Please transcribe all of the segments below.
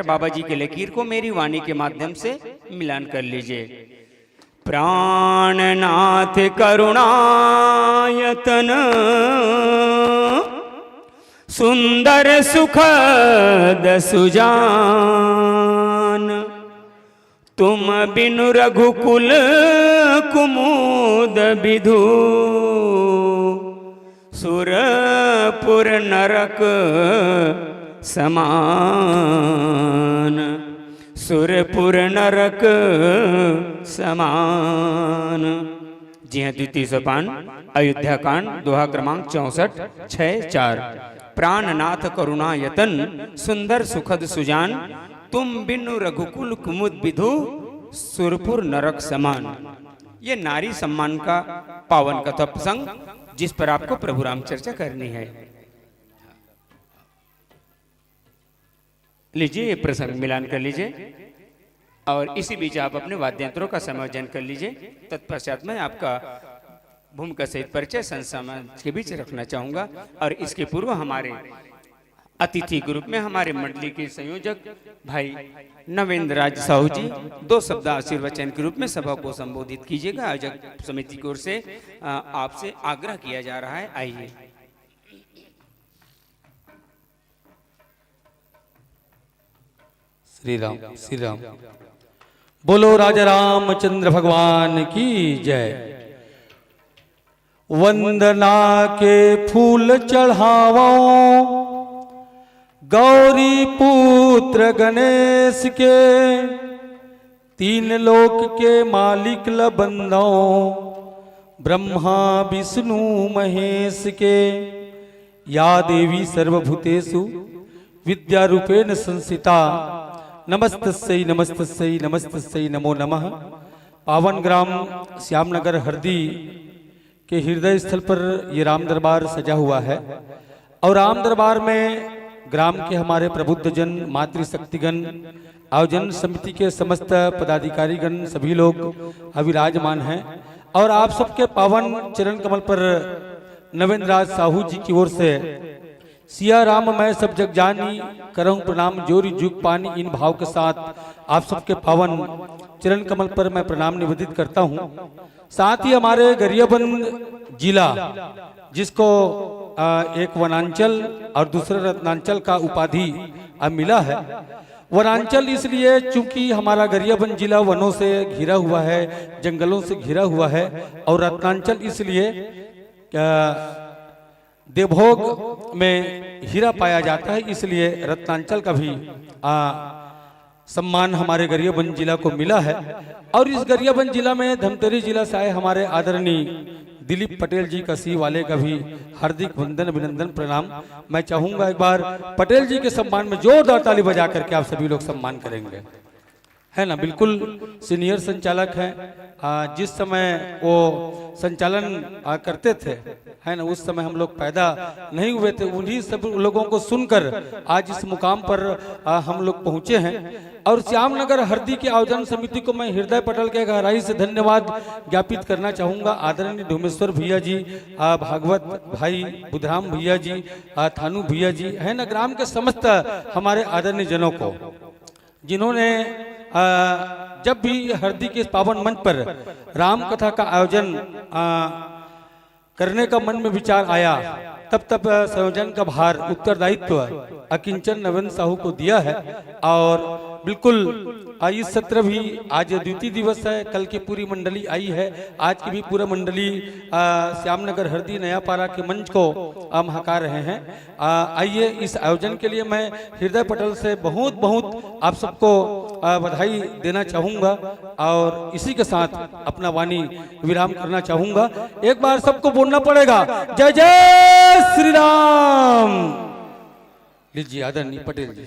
बाबा जी के लकीर को मेरी वाणी के माध्यम से मिलान कर लीजिए। प्राणनाथ करुणायतन सुंदर सुखद सुजान, तुम बिनु रघुकुल कुमुद विधु, सुरपुर नरक समान, सुरपुर नरक समान। जी हाँ, द्वितीय सोपान अयोध्या कांड दोहा क्रमांक 64 6-4। प्राणनाथ करुणायतन सुंदर सुखद सुजान, तुम बिनु रघुकुल कुमुद विधु, सुरपुर नरक समान। ये नारी सम्मान का पावन कथा प्रसंग जिस पर आपको प्रभु राम चर्चा करनी है। लीजिए ये प्रसंग मिलान कर लीजिए और इसी बीच आप अपने वाद्यंत्रों का समायोजन कर लीजिए। तत्पश्चात मैं आपका भूमिका सहित परिचय संसमाज के बीच रखना चाहूंगा। और इसके पूर्व हमारे अतिथि ग्रुप में हमारे मंडली के संयोजक भाई नवेंद्र राज साहू जी 2 शब्द आशीर्वचन के रूप में सभा को संबोधित कीजिएगा। आयोजक समिति की ओर से आपसे आग्रह किया जा रहा है। आइए। श्री राम श्री राम। बोलो राजा रामचंद्र भगवान की जय। वंदना के फूल चढ़ावो गौरी पुत्र गणेश के, 3 लोक के मालिक लबंदो ब्रह्मा विष्णु महेश के। या देवी सर्वभूतेषु विद्यारूपेण संस्थिता, नमस्तस्यै नमस्तस्यै नमस्तस्यै नमो नमः। पावन ग्राम श्यामनगर हरदी के हृदय स्थल पर ये राम दरबार सजा हुआ है और राम दरबार में ग्राम के हमारे प्रबुद्धजन, मातृशक्तिगण, आयोजन समिति के समस्त पदाधिकारीगण सभी लोग अविराजमान हैं। और आप सबके पावन चरण कमल पर नवेंद्र राज साहू जी की ओर से सिया राम मैं सब जग जानी, करहूं प्रणाम जोरी जुग पानी। इन भाव के साथ आप सबके पावन चरण कमल पर मैं प्रणाम निवेदित करता हूं। साथ ही हमारे गरियाबंद जिला, जिसको एक वनांचल और दूसरा रत्नांचल का उपाधि अब मिला है। वनांचल इसलिए चूंकि हमारा गरियाबंद जिला वनों से घिरा हुआ है, जंगलों से घिरा हुआ है, और रत्नांचल इसलिए देवभोग में हीरा पाया जाता है, इसलिए रत्नांचल का भी सम्मान हमारे गरियाबंद जिला को मिला है। और इस गरियाबंद जिला में धमतरी जिला से आए हमारे आदरणीय दिलीप पटेल जी कसी वाले का भी हार्दिक वंदन अभिनंदन प्रणाम। मैं चाहूंगा एक बार पटेल जी के सम्मान में जोरदार ताली बजा करके आप सभी लोग सम्मान करेंगे, है ना। बिल्कुल सीनियर संचालक हैं। जिस समय वो संचालन करते थे, है ना, उस समय हम लोग पैदा नहीं हुए थे। उन्हीं सब लोगों को सुनकर आज इस मुकाम पर हम लोग पहुंचे हैं। और श्यामनगर हरदी के आयोजन समिति को मैं हृदय पटल के गहराई से धन्यवाद ज्ञापित करना चाहूंगा। आदरणीय धूमेश्वर भैया जी, भागवत भाई, बुधराम भैया जी, थानू भैया जी, है ना, ग्राम के समस्त हमारे आदरणीय जनों को, जिन्होंने जब भी हरदी के पावन मंच पर राम कथा का आयोजन करने का मन में विचार आया, तब संयोजन का भार, उत्तरदायित्व अकिंचन नवेंद्र साहू को दिया है। और बिल्कुल इस सत्र भी आज द्वितीय दिवस है, कल की पूरी मंडली आई है, आज की भी पूरा मंडली श्यामनगर हरदी नयापारा के मंच को हम हकार रहे हैं। आइए, इस आयोजन के लिए मैं हृदय पटल से बहुत बहुत आप सबको बधाई देना चाहूंगा और इसी के साथ अपना वाणी विराम करना चाहूंगा। एक बार सबको बोलना पड़ेगा, जय जय श्री राम। लीजिए आदरणीय पटेल जी।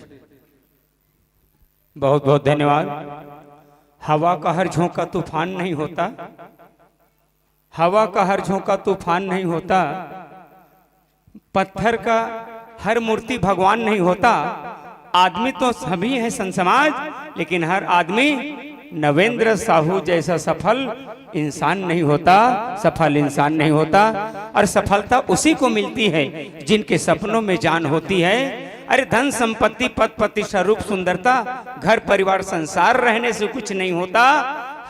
बहुत बहुत धन्यवाद। हवा का हर झोंका तूफान नहीं होता, हवा का हर झोंका तूफान नहीं होता, पत्थर का हर मूर्ति भगवान नहीं होता। आदमी तो सभी है संसमाज, लेकिन हर आदमी नवेंद्र साहू जैसा सफल इंसान नहीं होता, सफल इंसान नहीं होता। और सफलता उसी को मिलती है जिनके सपनों में जान होती है अरे धन संपत्ति पद प्रतिष्ठा रूप सुंदरता घर परिवार संसार रहने से कुछ नहीं होता,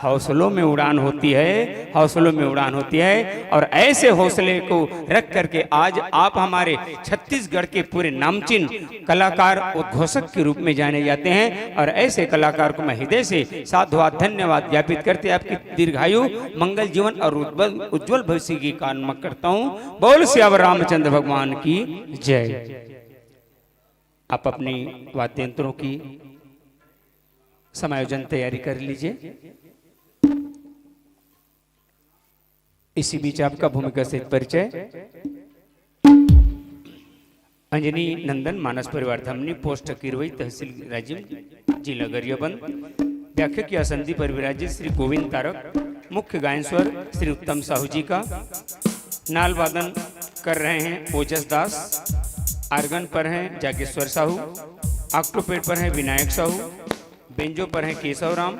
हौसलों में उड़ान होती है, हौसलों में उड़ान होती है। और ऐसे हौसले को रख करके आज आप हमारे छत्तीसगढ़ के पूरे नामचीन कलाकार उद्घोषक के रूप में जाने जाते हैं। और ऐसे कलाकार को मैं हृदय से साधुवाद धन्यवाद ज्ञापित करते आपकी दीर्घायु मंगल जीवन और उज्जवल भविष्य की कामना करता हूँ। बोल सियावर रामचंद्र भगवान की जय। आप अपनी वाद्य यंत्रों की समायोजन तैयारी कर लीजिए। इसी बीच आपका भूमिका से परिचय। अंजनी नंदन मानस परिवार धमनी, पोस्ट किरवई, तहसील राजीव, जिला गरियाबंद। व्याख्या की असंधि पर विराजित श्री गोविंद तारक। मुख्य गायन स्वर श्री उत्तम साहू जी का। नाल वादन कर रहे हैं ओजस दास। आर्गन पर हैं जागेश्वर साहू। ऑक्टोपेड पर हैं विनायक साहू। बेंजो पर हैं केशव राम।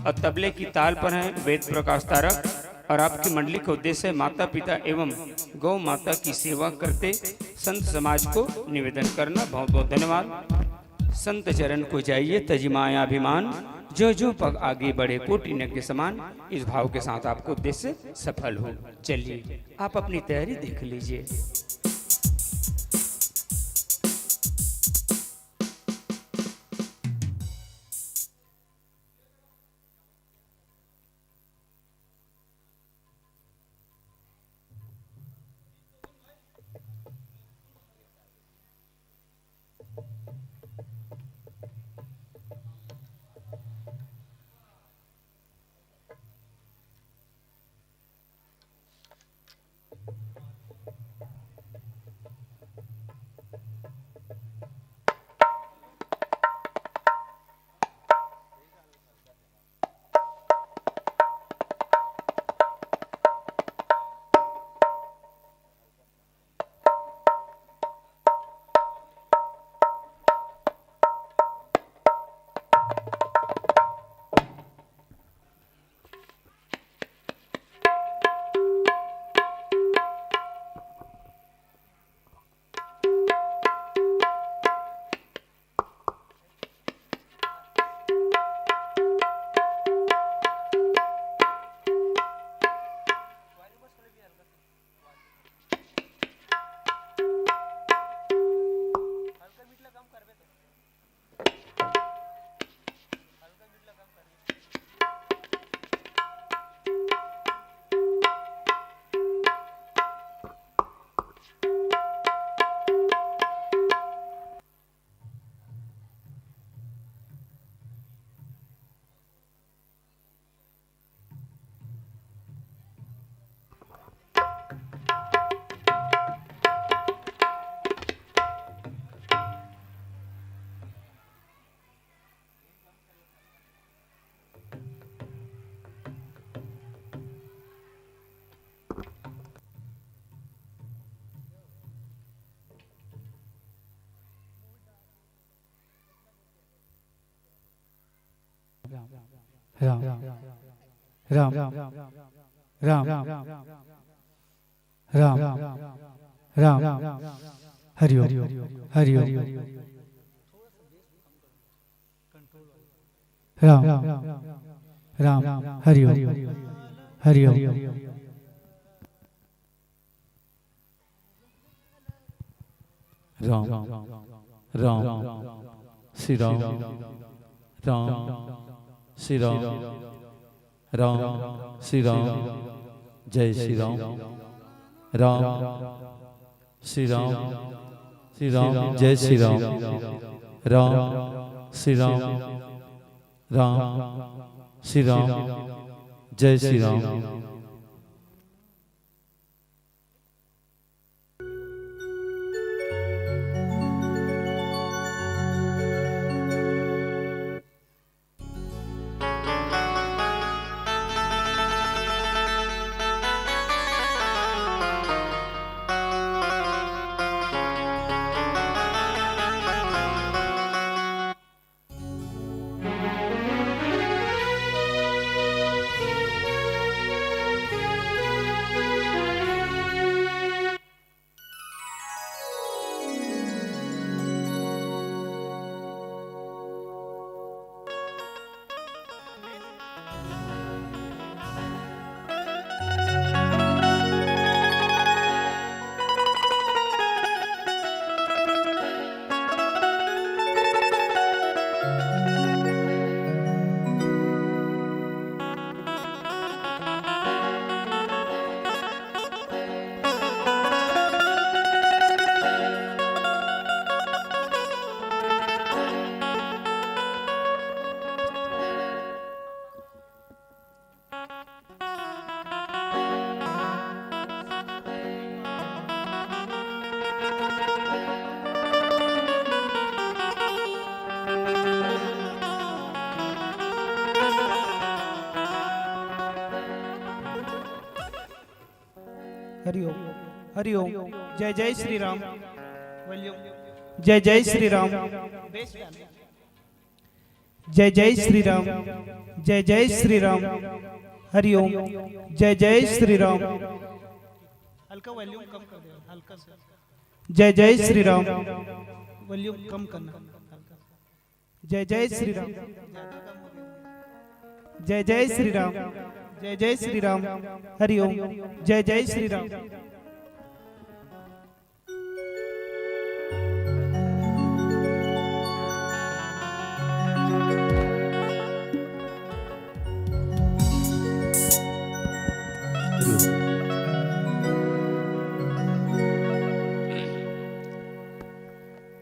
और तबले की ताल पर हैं वेद प्रकाश तारक। और आपकी मंडली का उद्देश्य है माता पिता एवं गौ माता की सेवा करते संत समाज को निवेदन करना। बहुत बहुत धन्यवाद। संत चरण को जाइए तजी मायाभिमान, जो जो पग आगे बढ़े कोटि न के समान। इस भाव के साथ आपको उद्देश्य सफल हो। चलिए आप अपनी तैयारी देख लीजिए। राम राम राम राम राम राम हरि ओम हरि ओम राम राम हरि ओम हरि ओम राम राम श्री राम राम श्री राम राम श्री राम जय श्री राम राम श्री राम जय श्री राम राम श्री राम श्री राम जय श्री राम। हरिओम हरिओम। जय जय श्री राम। जय जय श्री राम। जय जय श्री राम। जय जय श्री राम। हरिओम। जय जय श्री राम। हल्का वॉल्यूम कम कर दो, हल्का सा। जय जय श्री राम। वॉल्यूम कम करना हल्का। जय जय श्री राम। जय जय श्री राम। जय जय श्री राम। हरिओम। जय जय श्री राम।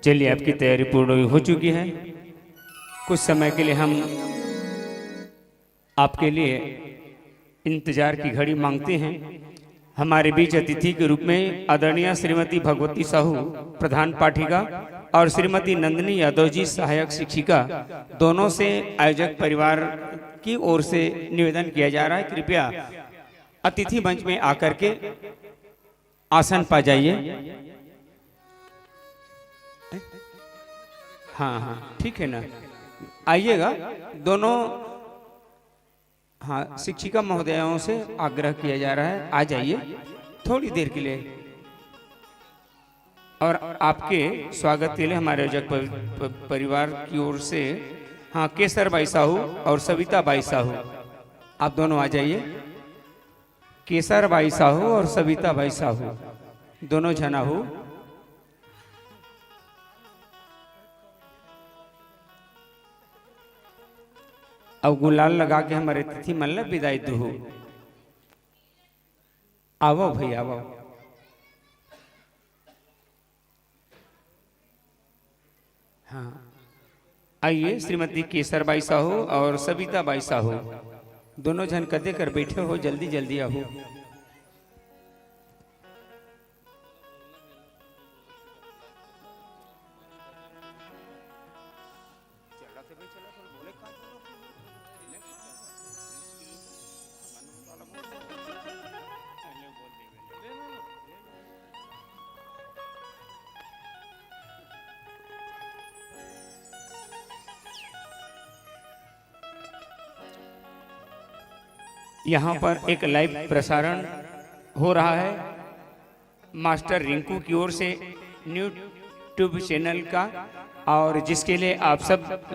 चलिए, आपकी तैयारी पूर्ण हो चुकी है। कुछ समय के लिए हम आपके लिए इंतजार की घड़ी मांगते हैं। हमारे बीच अतिथि के रूप में आदरणीय श्रीमती भगवती साहू, प्रधान पाठिका, और श्रीमती नंदिनी यादव जी, सहायक शिक्षिका, दोनों से आयोजक परिवार की ओर से निवेदन किया जा रहा है, कृपया अतिथि मंच में आकर के आसन पा जाइए। हाँ हाँ, ठीक है ना, आइएगा दोनों। हाँ, शिक्षिका महोदयाओं से आग्रह किया जा रहा है, आ जाइए थोड़ी देर के लिए। और आपके स्वागत के लिए हमारे आयोजक परिवार की ओर से, हाँ, केसर बाई साहू और सविता बाई साहू, आप दोनों आ जाइए। केसर बाई साहू और सविता बाई साहू, दोनों जना हो। अब गुलाल लगा के हमारे तिथि मन ला विदाई दो। आवो भाई आवो। हाँ, आइए श्रीमती केसर बाई साहू और सविता बाई साहू, दोनों जन कदे कर बैठे हो, जल्दी जल्दी आओ। यहाँ पर एक लाइव प्रसारण हो रहा है मास्टर रिंकू की ओर से यूट्यूब चैनल का, और जिसके लिए आप सब,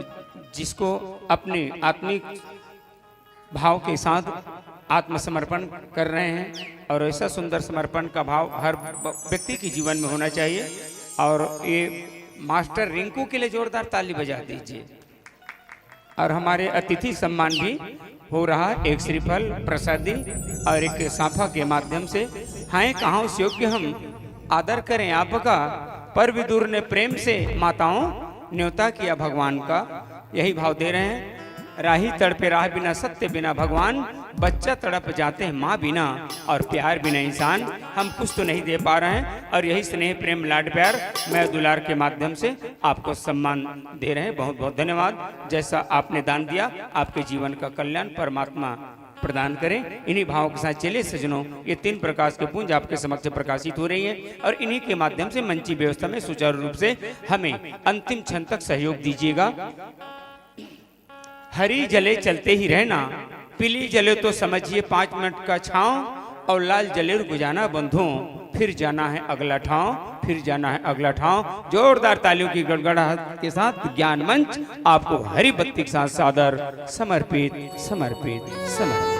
जिसको अपने आत्मिक भाव के साथ आत्मसमर्पण कर रहे हैं, और ऐसा सुंदर समर्पण का भाव हर व्यक्ति के जीवन में होना चाहिए। और ये मास्टर रिंकू के लिए जोरदार ताली बजा दीजिए। और हमारे अतिथि सम्मान भी हो रहा, एक श्रीफल प्रसादी और एक साफा के माध्यम से। हाँ, कहाँ उस योग्य हम आदर करें आपका, पर विदुर ने प्रेम से माताओं न्योता किया भगवान का, यही भाव दे रहे हैं। राही तड़पे राह बिना, सत्य बिना भगवान, बच्चा तड़प जाते हैं माँ बिना, और प्यार बिना इंसान। हम कुछ तो नहीं दे पा रहे हैं, और यही स्नेह प्रेम लाड प्यार मैं दुलार के माध्यम से आपको सम्मान दे रहे हैं। बहुत बहुत धन्यवाद। जैसा आपने दान दिया, आपके जीवन का कल्याण परमात्मा प्रदान करें। इन्हीं भावों के साथ चले सजनों, ये 3 प्रकाश के पुंज आपके समक्ष प्रकाशित हो रही हैं, और इन्हीं के माध्यम से मंची व्यवस्था में सुचारू रूप से हमें अंतिम क्षण तक सहयोग दीजिएगा। हरी जले चलते ही रहना, पीली जले तो समझिए 5 मिनट का छांव, और लाल जले गुजाना बंधुओं, फिर जाना है अगला ठाव, फिर जाना है अगला ठाव। जोरदार तालियों की गड़गड़ाहट के साथ ज्ञान मंच आपको हरी बत्ती के साथ सादर समर्पित समर्पित समर्पित।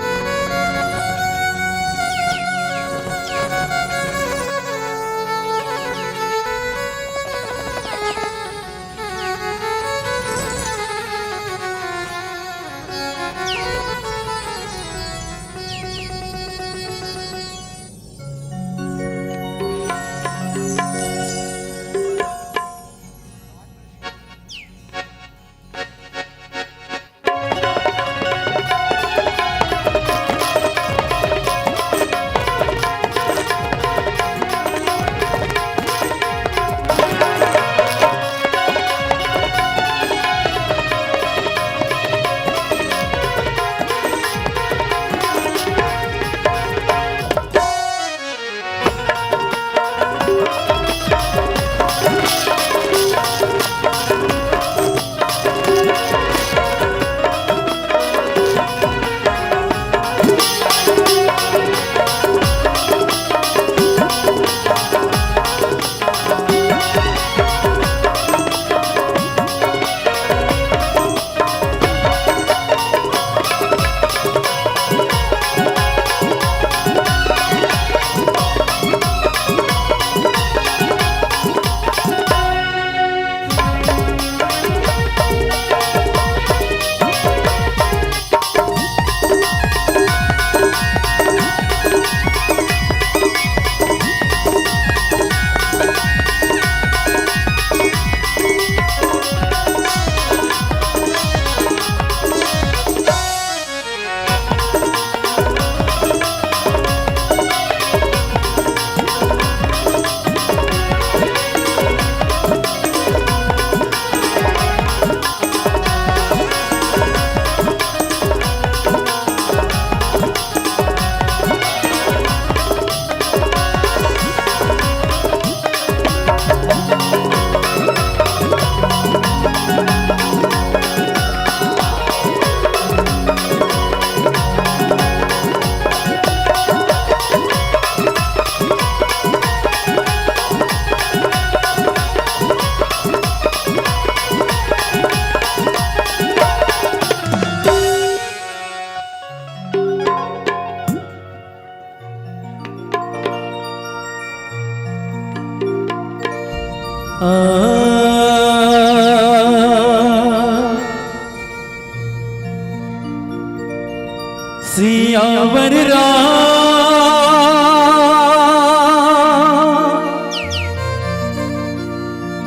सियावर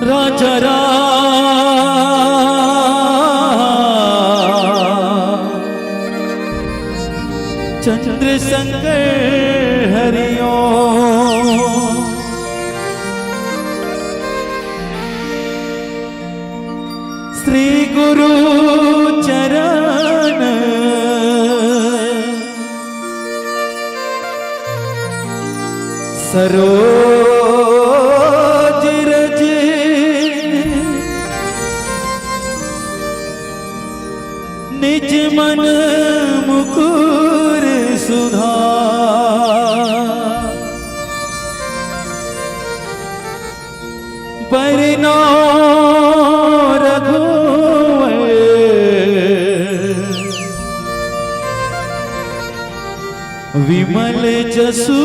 राजा चंद्र शंकर हरिओ श्री गुरु चरण सरोज रज निज मन मुकुर सुधा बरनो रघुवर विमल जसु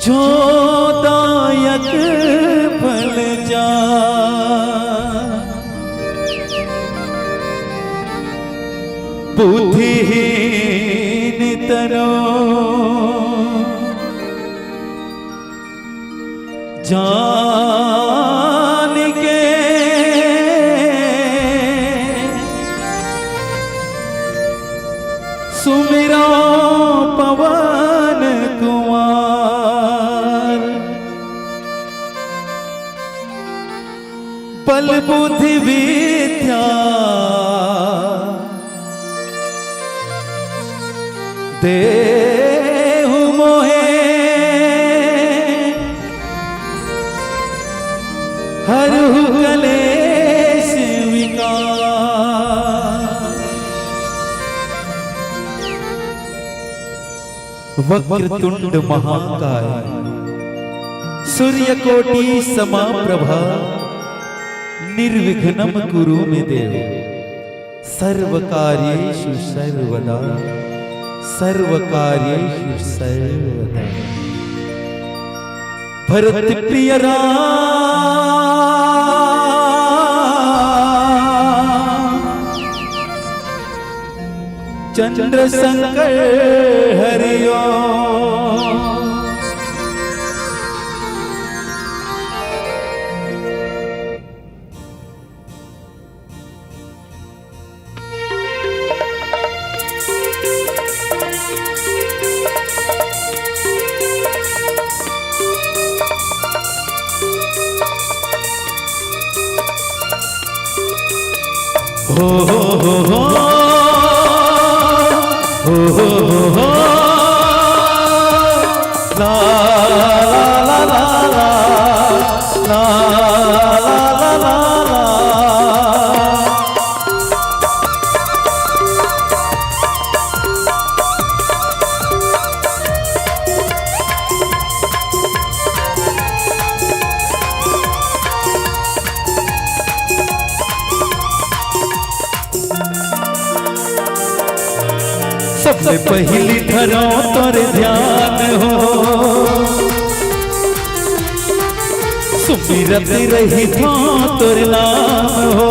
जो दायक फल जा बुद्धिहीन तनो जान के सुमिरो पवन कुमार बल बुद्धि विद्या देहु मोहे हरहु कलेश विकार वक्रतुंड महाकाय सूर्यकोटि समाप्रभा निर्विघ्नं कुरु मे देव सर्वकार्येषु सर्वदा सर्वकार्येषु सर्वदा भरत प्रिय राम चंद्र शंकर हरिओ हो हो हो हो हो हो हो ला ला ला ला ला ला ला ला सबसे पहली धरो तोरे ध्यान हो सुमिरत रही था तोरे नाम हो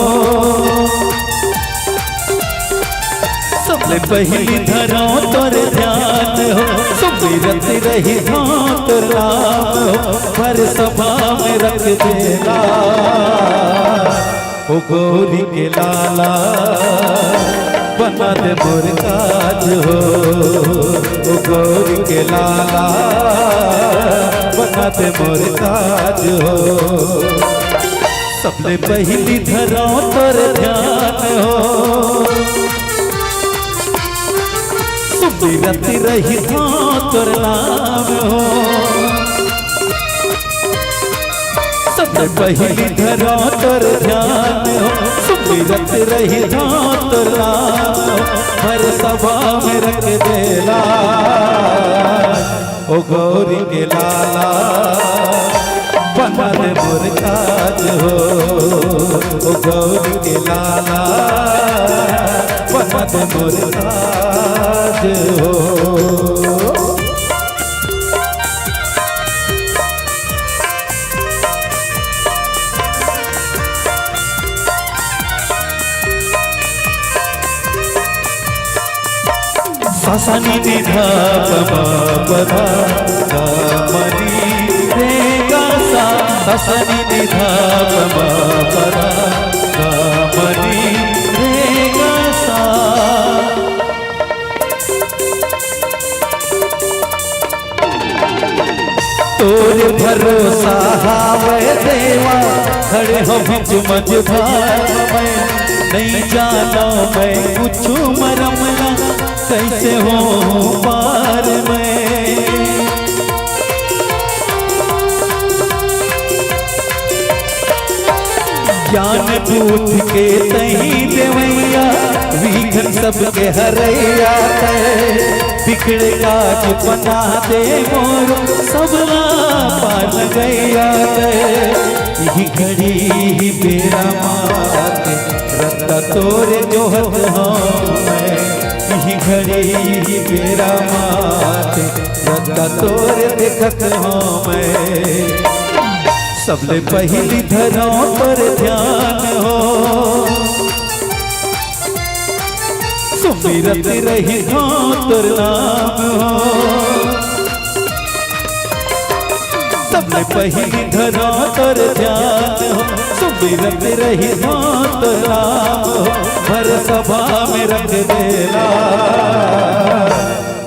सबसे पहली धरो तोरे ध्यान हो सुमिरत रही था तोरे नाम हो पर सभा में रख देला ओ गौरी के लाला बना दे मोर काज हो ओ गौरी के लाला बना दे मोर काज हो सबले पहली धरो तोर ध्यान हो सुमिरत रही था तोर नाम हो सबले पहली धरो तोर ध्यान हो सुमिरत रही था तोर नाम हर सभा में रख देला ओ गौरी के लाला बना दे मोर काज हो ओ गौरी के लाला बना दे मोर काज हो ससनी निधा पदा मनी रे गा सा ससनी निधा पदा मनी रे गा सा। तोरे भरोसा हावे देवा खड़े हो बिच मझधार में नहीं जाना मैं कुछ मरमला कैसे हो पार में। ज्ञान बूथ के तही देवैया विघन सबके हरैया बिगड़े काज बना दे मोर सबला पार गैया यही घड़ी ही बेरा माते रत्ता तोरे जोहत हूँ मैं यही घड़ी ही बेरा माते रत्ता तोरे देखत हूँ मैं। सबले पहली धरों पर ध्यान हो सुमिरत रही हो तोर नाम हो। सबले पहली धरों पर ध्यान हो सुमिरत रही हो तोर नाम हो। भर सभा में रख देला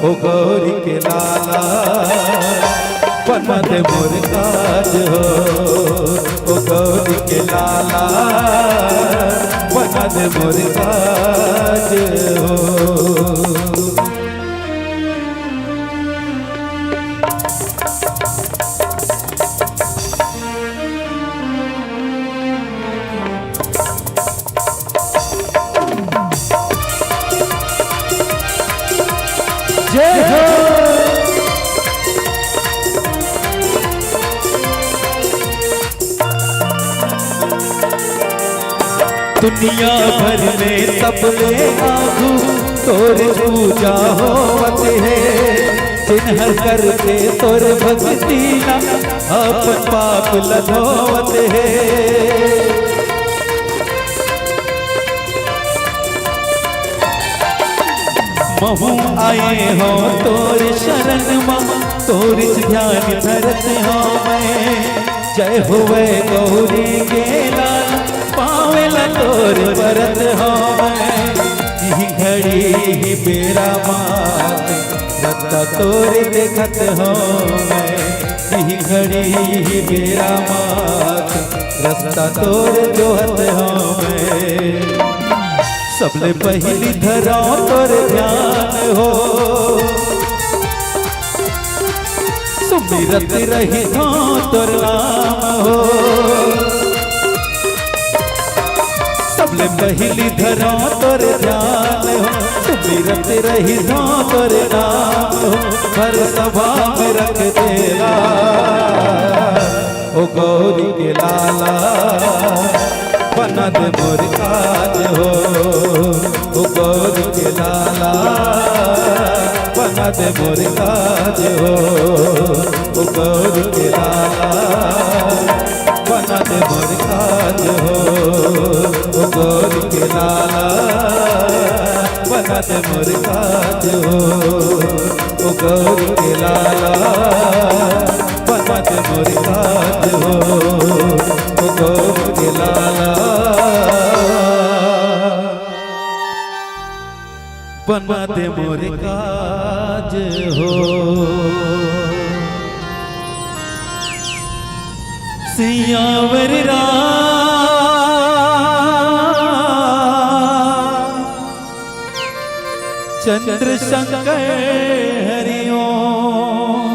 ओ गौरी के लाला बना दे मोर काज हो ओ गौरी के लाला बना दे मोर काज हो। जय हो दुनिया भर में सबले आगू तोर पूजा होवत है जिन्हर करके तोर भक्ति ना अपन पाप लधोवत है। महू आए हो तोर शरण माँ तोर ध्यान धरत हो मैं। जय हुए गौरी के लाल पावेला तोर परत हो मैं। यही घड़ी ही बेरा मात रत्ता तोर देखत हो मैं। यही घड़ी ही बेरा मात रत्ता तोर जोहत हो मैं। सबले पहली धरों पर ध्यान हो सुमिरत रही हो तोर नाम हो। सबले पहली धरों पर ध्यान हो सुमिरत रही हो तोर नाम हो। हर सभा में रख देला ओ गौरी के लाला बना दे मोर काज हो ओ गौरी के लाला बना दे मोर काज हो ओ गौरी के लाला बना दे मोर काज हो ओ गौरी के लाला बना दे मोर काज हो ओ गौरी के लाला बना दे मोर काज हो ओ गौरी के लाला बना दे मोर काज हो। सियावर राम चंद्र शंकर हरिओम।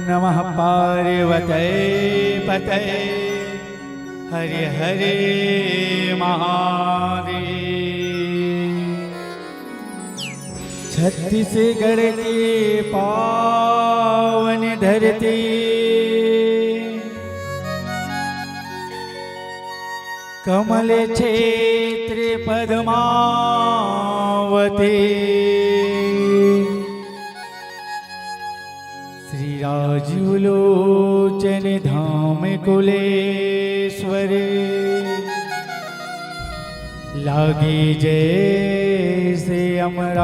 नमः पार्वते पते हरे हरे महादेव। छत्तीसगढ़ की पावन धरती कमल क्षेत्र पद्मावती श्री विराजिलोचन धाम कुलेश्वरे लागे जैसे अमरावती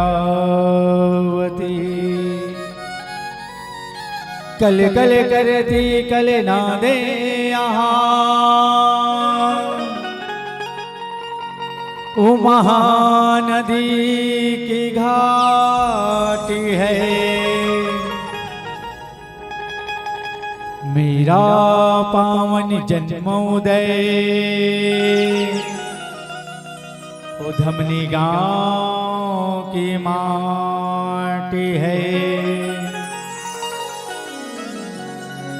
कल कल करती कल ना दे ओ महानदी की घाटी है मेरा पावन जन्मोदय धमनी गांव की माटी है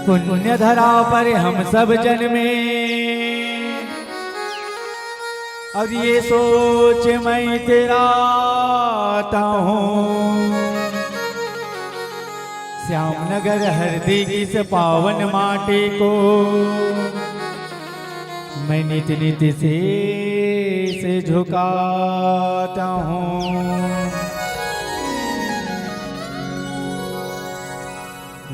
पुण्य धरा पर हम सब जन्मे और ये सोच मैं तेरा आता हूँ श्यामनगर हरदी की इस पावन माटी को मैं नित नित से झुकाता हूँ।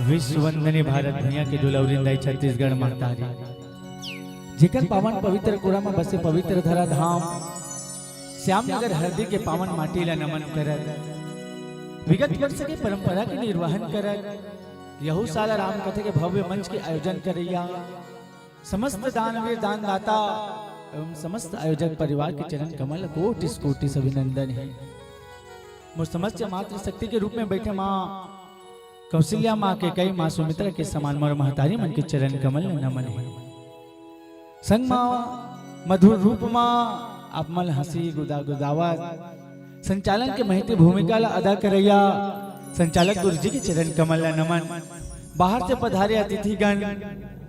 विश्ववंदनी भारत भैया के दुलौरिंदाई छत्तीसगढ़ महतारी जिकर पावन पवित्र कुड़ा में बसे पवित्र धरा धाम श्यामनगर हरदी के पावन माटी ला नमन करत विगत वर्ष के परंपरा के निर्वहन करत यहू साल राम कथा के भव्य मंच के आयोजन करैया समस्त दानवीर दानदाता एवं समस्त आयोजक परिवार के चरण कमल कोटि कोटि अभिनंदन है। मुझ समस्त मातृ शक्ति के रूप में बैठे माँ कौशल्या माँ के कई माँ सुमित्रा के समान मोर महतारी मन के चरण कमल नमन है। संग माँ मधुर रूप माँ अपमल हंसी गुदा गुदावा संचालन के महती भूमिका ला अदा करैया संचालक गुरु जी के चरण कमल नमन। बाहर से पधारे अतिथिगण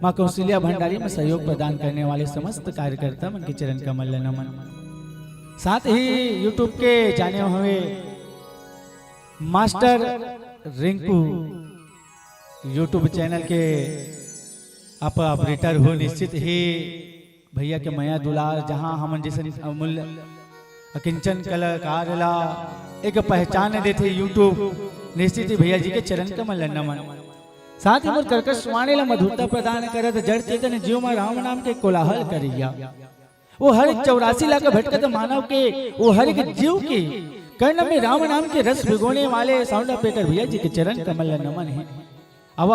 माँ कौशल्या भंडारी में सहयोग प्रदान करने वाले समस्त कार्यकर्ता मन के चरण कमल नमन। साथ ही यूट्यूब के जाने हुए मास्टर रिंकू यूट्यूब चैनल के आप ऑपरेटर हो निश्चित ही भैया के मया दुलार जहां हम जैसे अमूल्य अकिंचन कलाकार ला एक पहचान देते यूट्यूब निश्चित ही भैया जी के चरण कमल नमन। साथ ही मोर कर्कश वाणी ला मधुरता प्रदान करत जड़ चेतन जीव में राम नाम के कोलाहल करिया वो हर 84 लाख भटकत मानव के वो हर एक जीव के कर्ण में राम नाम के रस भिगोने वाले साउंड ऑपरेटर भैया जी के चरण कमल नमन है। अब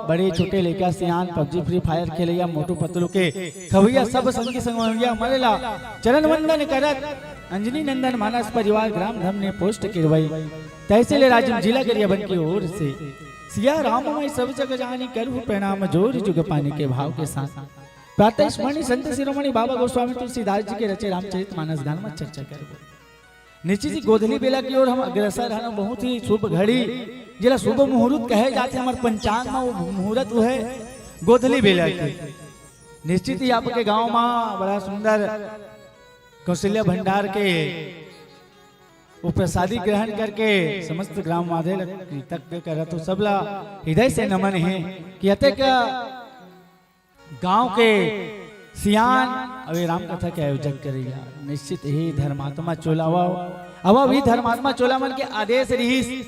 बड़े छोटे लेकर सियान PUBG free fire खेलैया Motu Patlu के खवैया सब संगी संगवैया मरेला चरण वंदन करत अंजनी नंदन मानस परिवार ग्राम धम ने पोस्ट करवाई तहसील राजम जिला गरियाबंद की ओर से सिया राम मैं सब जग जानी करूँ प्रणाम जोर जुग पानी के भाव के साथ प्रातः स्मरणीय संत शिरोमणि बाबा गोस्वामी तुलसीदास जी के रचे रामचरित मानस गान में चर्चा करूँ। निश्चित ही गोधली बेला की ओर हम अग्रसर है बहुत ही शुभ घड़ी जिला शुभ मुहूर्त कहे जाते हमारे पंचांग में वो मुहूर्त वो है गोधली बेला की। निश्चित ही आपके गांव में बड़ा सुंदर कौशल्या भंडार के वो प्रसादी ग्रहण करके समस्त ग्राम वादे तक कर तो सबला हृदय से नमन है कि अतक गांव के सियान अवे राम कथा के आयोजन करेगा। निश्चित ही धर्मात्मा चोलावा अब भी धर्मात्मा चोलामन के आदेश रही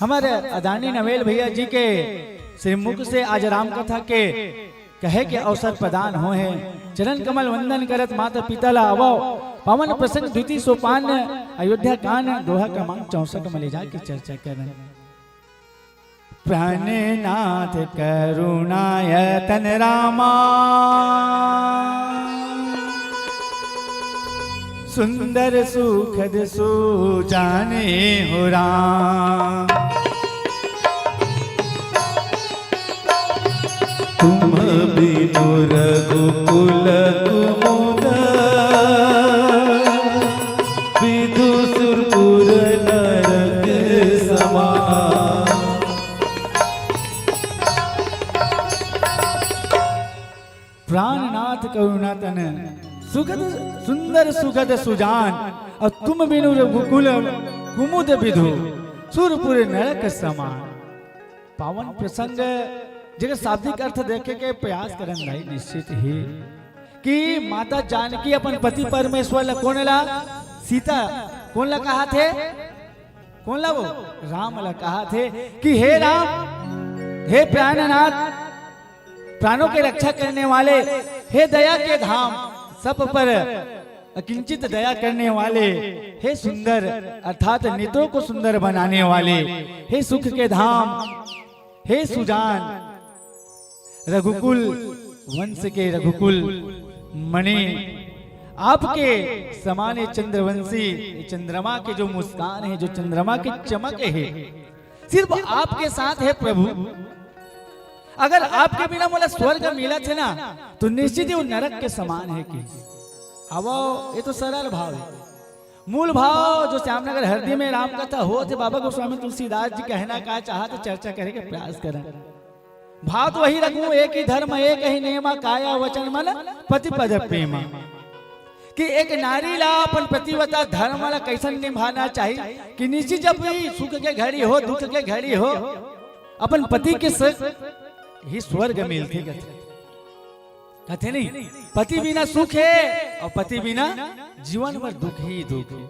हमारे अदानी नवेल भैया जी के श्रीमुख से आज राम कथा के कहे के अवसर प्रदान हो है चरण कमल वंदन करत माता पिता ला अवो पावन प्रसंग द्वितीय सोपान अयोध्या कांड दोहा क्रमांक 64 में ले जाके चर्चा करें। प्राणनाथ करुणायतन रामा सुंदर सुखद सुजाने हो राम तुम बिनु रघुकुल कुमुद विदुसुरपुर नरक समान। प्राणनाथ करुणातन सुगद सुंदर सुगद सुजान और तुम बिनु रघुकुल कुमुद विधु सुरपुर नरक समान। पावन प्रसंग जगह शाब्दिक अर्थ देखे के प्रयास करन भाई निश्चित ही कि माता जानकी अपन पति परमेश्वर ला कौन ला सीता कौन ला कहा थे वो राम ला कहा थे कि हे राम हे प्राणनाथ, प्राणों की रक्षा करने वाले, हे दया के धाम, सब पर अकिंचित दया करने वाले, हे सुंदर अर्थात नेत्रों को सुंदर बनाने वाले, हे सुख के धाम, हे सुजान, रघुकुल वंश के रघुकुल मणि, आपके समान चंद्रवंशी, चंद्रमा के जो मुस्कान है, जो चंद्रमा की चमक है, सिर्फ आपके साथ है प्रभु। अगर आपके बिना मोला स्वर्ग मिला थे ना, तो निश्चित ही वो नरक के समान है कि अब ये तो सरल भाव है। मूल भाव जो श्यामनगर हरदी में राम कथा हो थे, बाबा गोस्वामी तुलसीदास जी कहना का चाहते चर्चा करे के प्रयास करें। भाव तो वही रखूं, एक ही धर्म एक ही नियमा, काया वचन मन पति पद प्रेम, कि एक नारी ला अपन प्रतिवता धर्म ला कैसन निभाना चाहिए, कि निश्चित जब भी सुख के घड़ी हो, दुख के घड़ी हो, अपन पति के साथ ही स्वर्ग मिलते कहते नहीं, पति बिना सुख है और पति बिना जीवन में दुख ही दुख है।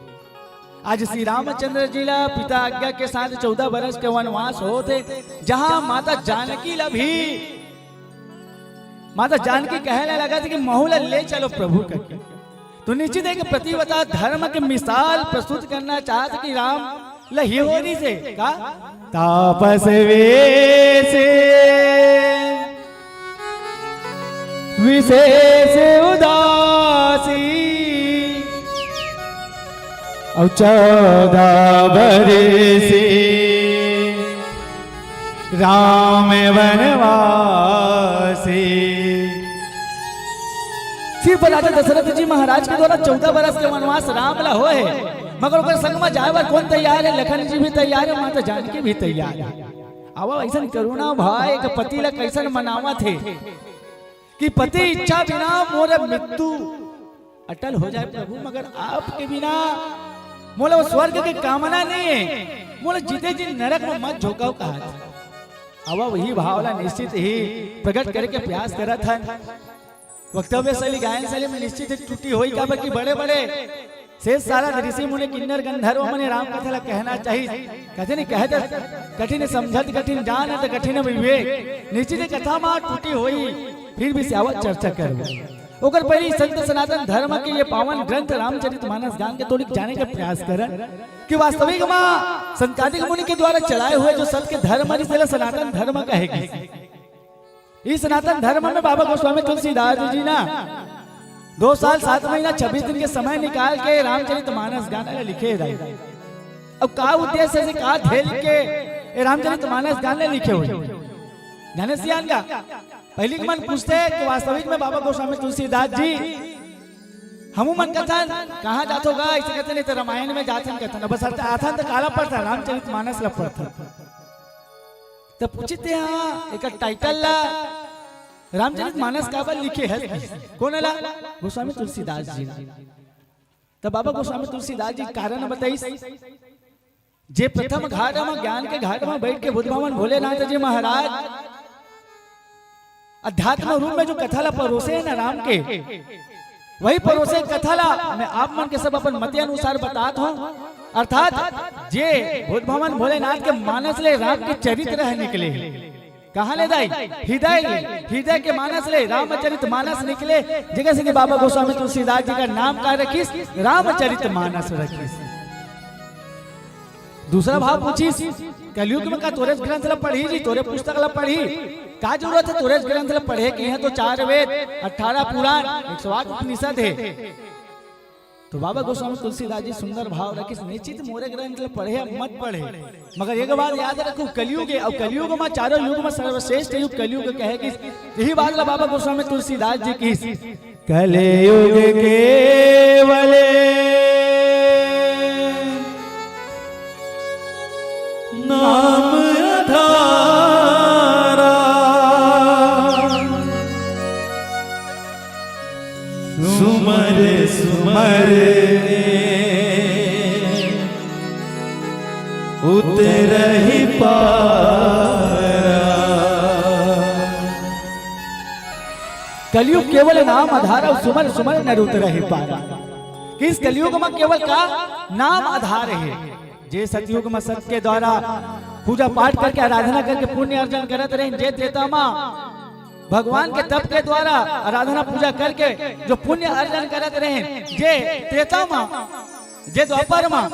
आज श्री रामचंद्र जी ला पिता आज्ञा के साथ 14 वर्ष के वनवास होते, जहां माता जानकी ला भी, माता जानकी कहने लगा था कि महूला ले चलो प्रभु करके, तो निश्चित है कि प्रतिवता धर्म के मिसाल प्रस्तुत करना चाहते कि राम लही होनी से का तापस वेसे विशेष उदासी, और 14 बरसे राम वनवासी। सिर्फ राजा दशरथ जी महाराज के द्वारा 14 बरस के वनवास राम ला हो है, मगर ओकर संग में जाए बार कौन तैयार है? लखन जी भी तैयार है, माता जानकी भी तैयार है। अब ऐसा करुणा भाई के पति ला कैसन मनावा थे कि पति इच्छा बिना मोर मृत्यु अटल हो जाए प्रभु, मगर आपके बिना मोला स्वर्ग की कामना नहीं है, मोला जीते जी नरक में मत झोंकाओ कहा था। अब वही भावना निश्चित ही प्रकट करके प्रयास करा था। वक्तव्य शैली गायन शैली में निश्चित त्रुटि हुई का, बल्कि बड़े बड़े शेष सारा ऋषि मुनि किन्नर गंधर्व मने राम कथा कह चाहिए, कहते नहीं कहते कठिन समझत कठिन जानत कठिन विवेक, निश्चित कथा में त्रुटि हुई, फिर भी सियावत चर्चा कर ओकर पहले संत सनातन धर्म के ये पावन ग्रंथ रामचरितमानस गान के तोड़ी जाने का प्रयास करन कि वास्तविक में संतादिक मुनि के द्वारा चलाए हुए जो सत्य धर्म है सनातन धर्म कहेगी। इस सनातन धर्म में बाबा गोस्वामी तुलसीदास जी ना 2 साल 7 महीना 26 दिन के समय निकाल के रामचरितमानस गाना लिखे रहे। अब का उद्देश्य से का ध्येय के रामचरितमानस गाने लिखे हुए जाने सियान का पहली मन पूछते हैं कि वास्तविक में बाबा गोस्वामी तुलसीदास जी हमू मन कथन कहाँ जात होगा, ऐसे कहते नहीं तो रामायण में जाते कथन, बस आथन तो काला पड़ता रामचरितमानस ला पड़ता। तो पूछते हाँ एक टाइटल ला रामचरितमानस का बल लिखे है कौन ला? गोस्वामी तुलसीदास जी। तब बाबा गोस्वामी तुलसीदास जी कारण बताई, जे प्रथम घाट में ज्ञान के घाट में बैठ के बुद्ध भगवान भोलेनाथ जी महाराज अध्यात्म रूप में जो कथा ला परोसे है ना राम के, वही परोसे कथा ला मैं आप मन के सब अपन मत अनुसार बतात हूँ। अर्थात जे बुद्ध भगवान भोलेनाथ के मानस ले राम के चरित्र है निकले, कहाँ ले दाई हृदय के मानस ले रामचरितमानस निकले, जगह से बाबा गोस्वामी तुलसीदास जी का नाम का रखीस रामचरितमानस रखीस। दूसरा भाव पूछीस कलयुग में का तोरे ग्रंथ ला पढ़ी जी, तोरे पुस्तक ला पढ़ी का जरूरत है? तोरे ग्रंथ ला पढ़े के हैं तो 4 वेद 18 पुराण 108 उपनिषद है। तो बाबा गोस्वामी तुलसीदास जी सुंदर भाव रखी, निश्चित मोरे ग्रंथ ला पढ़े मत पढ़े, मगर एक बात याद रखो कलयुग है, और कलयुग में चारों युग में सर्वश्रेष्ठ युग कलयुग कहे कि यही बात ला बाबा गोस्वामी तुलसीदास जी की कलयुग केवल नाम आधारा सुमर सुमर उतरहि पारा। कलयुग केवल नाम आधार सुमर सुमर नर उतरहि पारा। किस कलयुग में केवल का नाम आधार है, जे सतयुग में सत्य के द्वारा पूजा पाठ करके आराधना करके पुण्य अर्जन करत रहे। जे त्रेता माँ भगवान के तप के द्वारा आराधना पूजा करके जो पुण्य अर्जन करत रहे, जे त्रेता माँ जे द्वापर माँ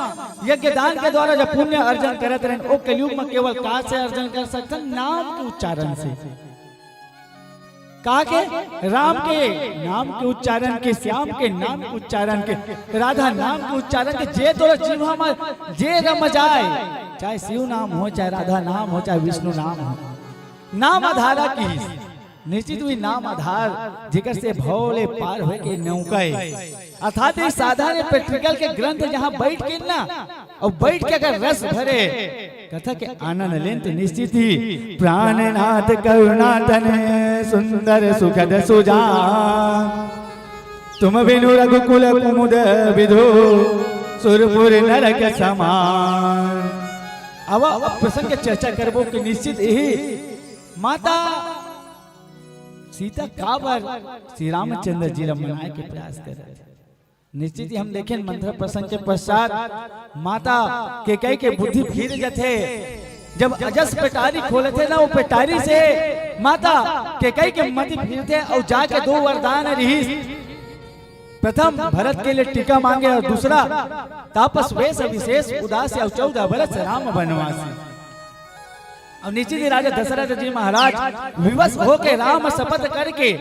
यज्ञ दान के द्वारा जो पुण्य अर्जन करत रहे, वो कलयुग में केवल का से अर्जन कर सकते, नाम के उच्चारण से। कहा के राम के नाम के उच्चारण के, श्याम के नाम के उच्चारण के, राधा नाम के उच्चारण के, जे तो जीवा में जे रम जाए, चाहे शिव नाम हो, चाहे राधा नाम हो, चाहे विष्णु नाम हो, नाम आधारा की निश्चित हुई नाम आधार जिकर से भौले पार हो के नौकाए। अर्थात एक साधारण प्रैक्टिकल के ग्रंथ जहाँ बैठ के ना और बैठ के अगर रस भरे कथा के आनंद लें तो निश्चित ही प्राणनाथ करुणातन सुंदर सुखद सुजान, तुम बिनु रघुकुल कुमुद विधु सुरपुर नरक समान। अब प्रसंग चर्चा करबो कि निश्चित ही माता सीता काबर श्री रामचंद्र जी रमनाए के प्रयास कर। निश्चित ही हम देखें मंत्र प्रसंग के पश्चात माता के कई के बुद्धि फिर जाते, जब अजस पेटारी खोले थे ना, वो पेटारी से माता के कई के मति फिरते और जाके दो वरदान रही। प्रथम भरत के लिए टीका मांगे और दूसरा तापस वेश विशेष उदास और 14 वर्ष राम वनवासी। अब निश्चित ही राजा दशरथ जी महाराज विवश होके राम शपथ करके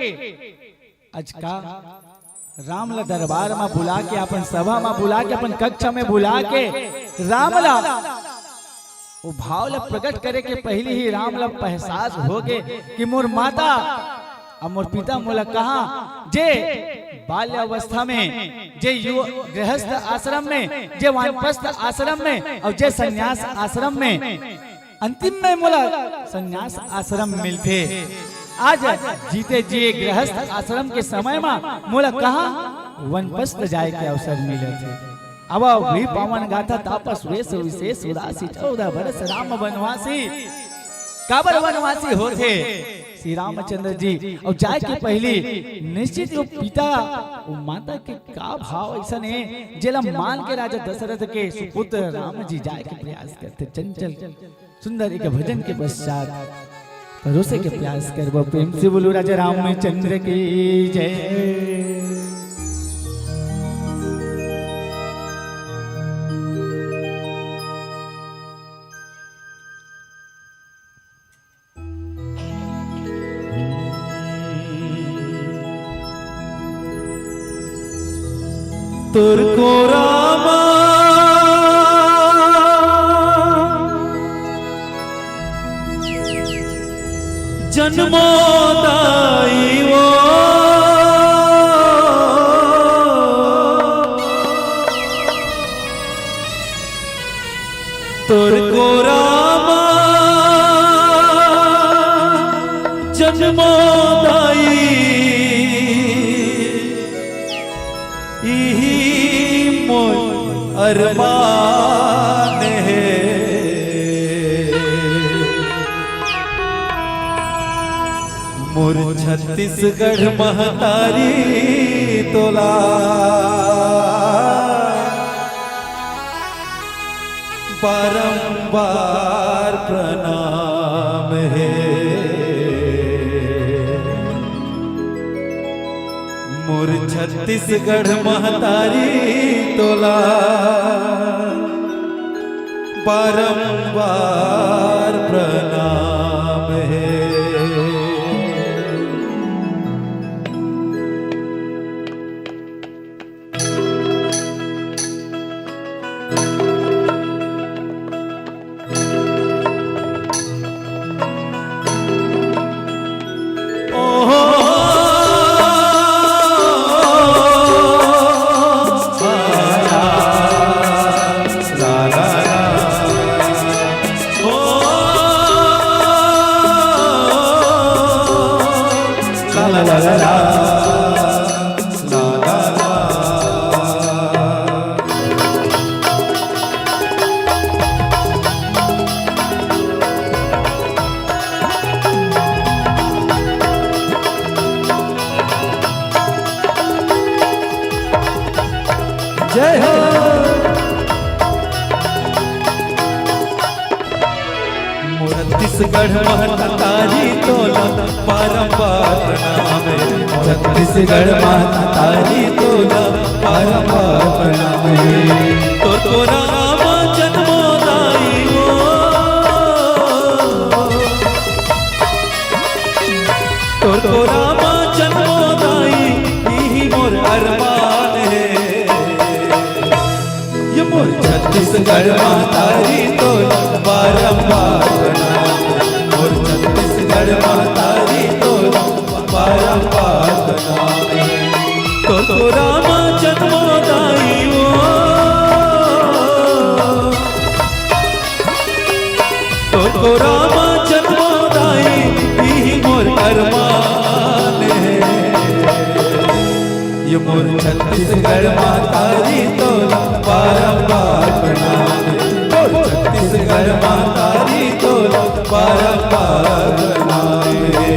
आज का रामला दरबार में बुला के, अपन सभा में बुला के, अपन कक्षा में बुला के रामला वो भाव ला प्रकट करे के पहले ही रामला एहसास हो गए कि मोर माता और मोर पिता मोला कहा, जे बाल्यावस्था में, जे गृहस्थ आश्रम में, जे वानप्रस्थ आश्रम में और जे संन्यास आश्रम में, अंतिम में मोला संन्यास आश्रम मिलते। आज जीते जी गृहस्थ आश्रम के समय में मोला कहा वनप्रस्थ जाए के अवसर मिले थे। अब वही पावन गाथा तापस वेश विशेष उदासी 14 वर्ष राम वनवासी। काबर वनवासी होते श्री रामचंद्र जी और जाए के पहले निश्चित वो पिता वो माता के का भाव ऐसा है जेला मान के राजा दशरथ के सुपुत्र राम जी जाए के प्रयास करते। चंचल सुंदर एक भजन के पश्चात भरोसे के प्रयास कर वो प्रेम से बोलो राजा रामचंद्र की जय। तुरको रामा जन्मोदाई वो तुरको रामा जन्मोदाई अरमान है मोर छत्तीसगढ़ महतारी तोला बारंबार प्रणाम है। मोर छत्तीसगढ़ महतारी तोला बारंबार प्रणाम है। जय छत्तीसगढ़ माता तारी तोला बारंबार प्रणाम है। छत्तीसगढ़ माता तारी तोला बारंबार प्रणाम है। तो राम जन्मोदाई हो, तो राम जन्मोदाई यही मोर अरमान है। ये मोर छत्तीसगढ़ मातारी तोला बारंबार प्रणाम है। मोर छत्तीसगढ़ मातारी तोला बारंबार प्रणाम है। तो राम जन्मोदाई हो, तो राम जन्मोदाई यही मोर अरमान है। ये मोर छत्तीसगढ़ मातारी तोला बारंबार प्रणाम है। मोर छत्तीसगढ़ मातारी तोला बारंबार प्रणाम है।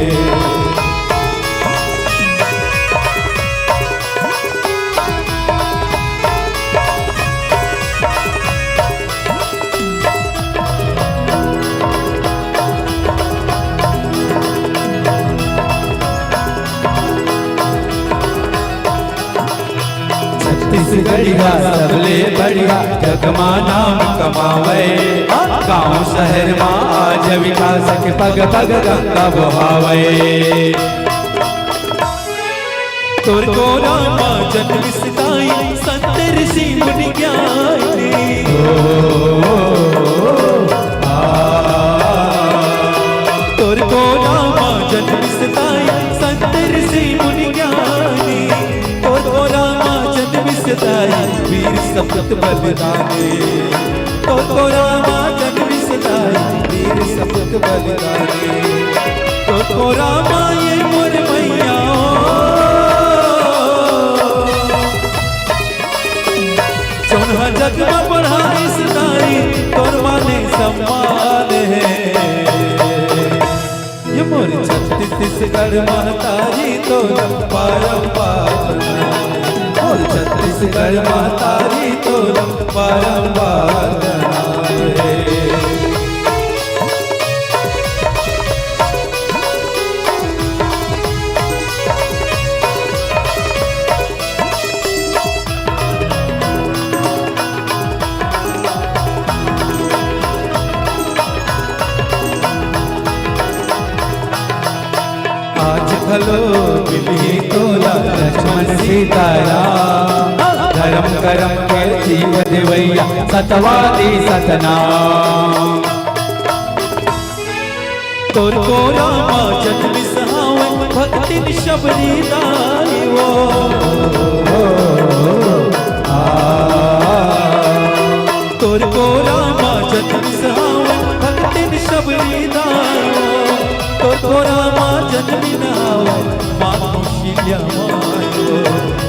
छत्तीसगढ़िया सबले बढ़िया जगमा नाम कमावे। गाँव शहर में आज विकास के पग पग गंगा बहावे। तोर को रामा जन्म सिताई संत ऋषि मुनि ज्ञानी। तोर को रामा जन्म सिताई संत ऋषि मुनि ज्ञानी। तोर को रामा जन्म सिताई वीर सपूत बलिदानी। तोर को रामा जन्म सिताई वीर सपूत बलिदानी। तोर को रामा ये मोर मैया चौन्हा जग में बढ़ाई सदाई तोर माने सम्मान है। ये मोर छत्तीसगढ़ मातारी तोला बारंबार प्रणाम है। मोर छत्तीसगढ़ मातारी तोला बारंबार प्रणाम है। आज खलो मिली तोला लक्ष्मण सीताराम। धर्म करम के जीव देवैया सतवादी सतनाम। तोर को रामा जन्म सहावे भक्ति शबरी दाई वो। तोर को रामा जन्म सहावे भक्ति शबरी दाई वो। तोर को रामा जन्मी नहावे माँ कौशल्या मायो।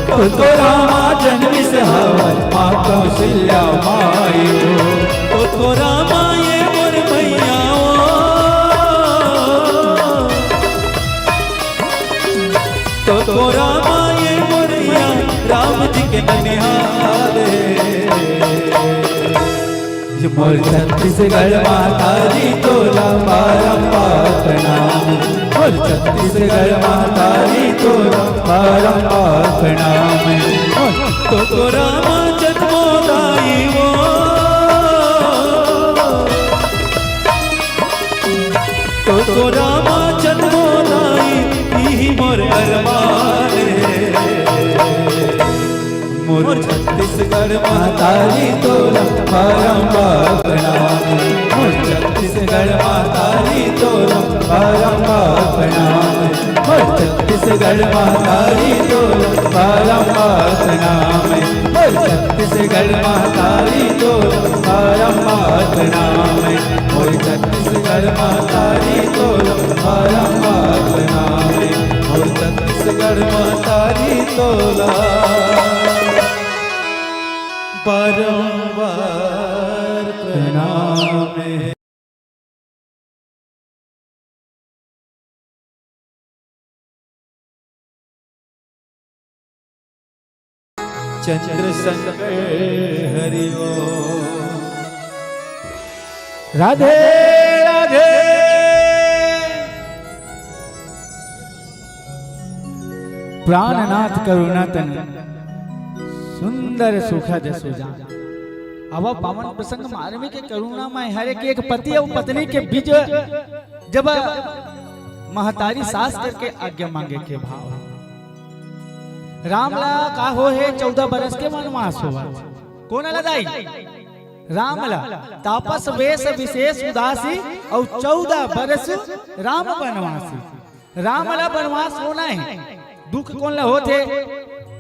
तोर को रामा जन्मी सहावे माँ कौशल्या मायो। तोर को रामा ये मोर मैया तोर को रामा ये मोरिया राम जी के ननिहाल है। ये मोर छत्तीसगढ़ मातारी तोला बारंबार प्रणाम। मोर छत्तीसगढ़ मातारी तोला बारंबार प्रणाम। तो रामा जन्मोदाई वो, तो रामा जन्मोदाई यही मोर अरमान है। मोर छत्तीसगढ़ मातारी तोला बारंबार प्रणाम। मोर छत्तीसगढ़ मातारी तोला बारंबार प्रणाम। मोर छत्तीसगढ़ मातारी तोला बारंबार प्रणाम। मोर छत्तीसगढ़ मातारी तोला बारंबार प्रणाम। मोर छत्तीसगढ़ मातारी तोला बारंबार प्रणाम। मोर छत्तीसगढ़ मातारी तोला बारंबार प्रणाम है। चंद्र शंकर हरि ओम। राधे राधे प्राणनाथ करुणातन सुंदर सुखद सुजान। अब पावन प्रसंग मारवी के करुणा में हर एक पति और पत्नी के बीच जब महतारी सास करके आज्ञा मांगे के भाव रामला का हो है 14 बरस के वनवास हुआ। कौन लदाई रामला तापस वेश विशेष उदासी और 14 बरस राम वनवासी। रामला वनवास होना है दुख कौन ला होते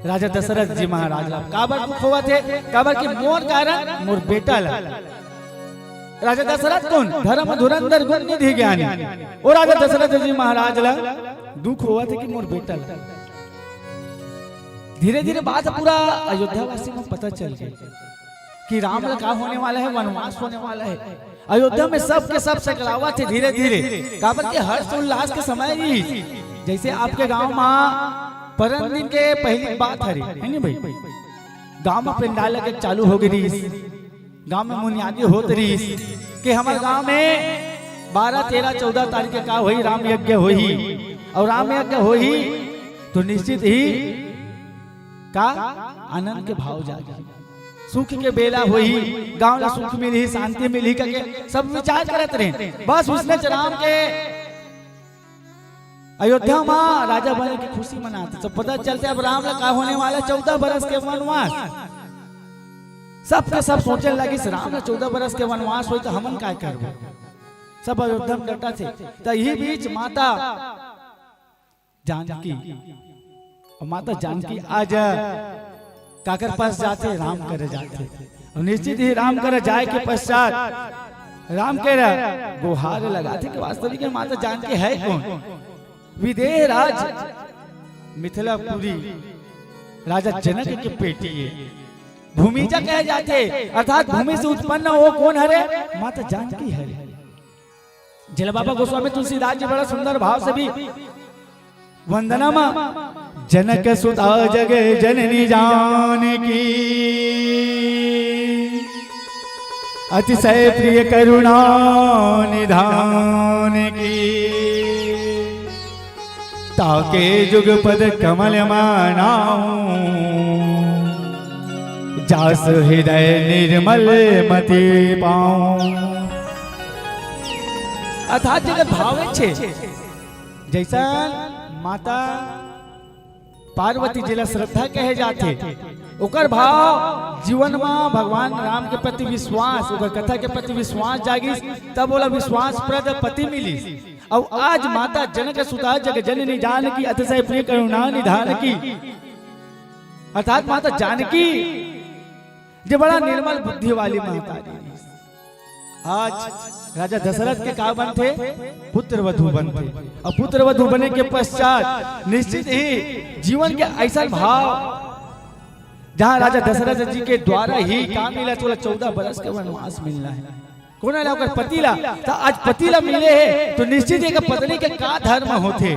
राजा दशरथ जी महाराज ला काबर दुख हुआ थे काबर की मोर कारण मोर बेटा ला राजा दशरथ कौन धर्म धुरंधर गुण निधि ज्ञानी और राजा दशरथ जी महाराज ला दुख हुआ थे कि मोर बेटा ला। धीरे धीरे बात पूरा अयोध्या वासी को पता चल गई कि राम का होने वाला है वनवास होने वाला है। अयोध्या में सब के सब सकलावा थे धीरे धीरे काबर के हर्ष उल्लास के समय ही जैसे आपके गांव में परम दिन के पहली बात है नहीं भाई गांव में पंडाल लगे चालू हो गई गांव में मुनियादी होत रही कि हमारे गांव में 12, 13, 14 तारीख का हुई राम यज्ञ हुई और राम यज्ञ हुई तो निश्चित ही का आनंद के भाव जागे सुख के बेला हुई गांव ला सुख मिली शांति मिली करके सब विचार करत रहे। बस उसने राम के अयोध्या में राजा बने की खुशी मनाते तो पता चलते अब राम का होने वाला 14 बरस के वनवास। सब के सब सोचने लगे राम 14 बरस के वनवास हो तो हमन क्या करबो। सब अयोध्या में डटा थे तो यही बीच माता जानकी और माता जानकी आज काकर पास जाते राम करे जाते और निश्चित ही राम करे जाए के पश्चात राम के गुहार लगाते कि वास्तविक माता जानकी है कौन। विदेह राज मिथिलापुरी राजा जनक के बेटी है भूमिजा कहे जाते अर्थात भूमि से उत्पन्न वो कौन हरे माता जानकी है। जल बाबा गोस्वामी तुलसीदास जी बड़ा सुंदर भाव से भी वंदना मा जनक सुता जग जननी जानकी अतिशय प्रिय करुणा निधान की ताके जुग पद कमल मानाऊं जास हृदय निर्मल मति पाऊं। अर्थात जगत भावे छे जैसा माता पार्वती जिला श्रद्धा कहे जाते ओकर भाव जीवन में भगवान राम के प्रति विश्वास ओकर कथा के प्रति विश्वास जागी तब बोला विश्वास प्रद पति मिली। और आज माता जनक सुता जग जननी जानकी अतिशय प्रिय करुणा निधान की अर्थात माता जानकी जो बड़ा निर्मल बुद्धि वाली माता आज राजा दशरथ के का बनते पुत्र वधु बनते और पुत्र वधु बने के पश्चात निश्चित ही जीवन के ऐसा भाव जहाँ राजा दशरथ जी के द्वारा ही काम मिला तो 14 बरस के वनवास मिलना है कौन ला पतिला तो आज पतिला मिले है तो निश्चित एक पत्नी के का धर्म होते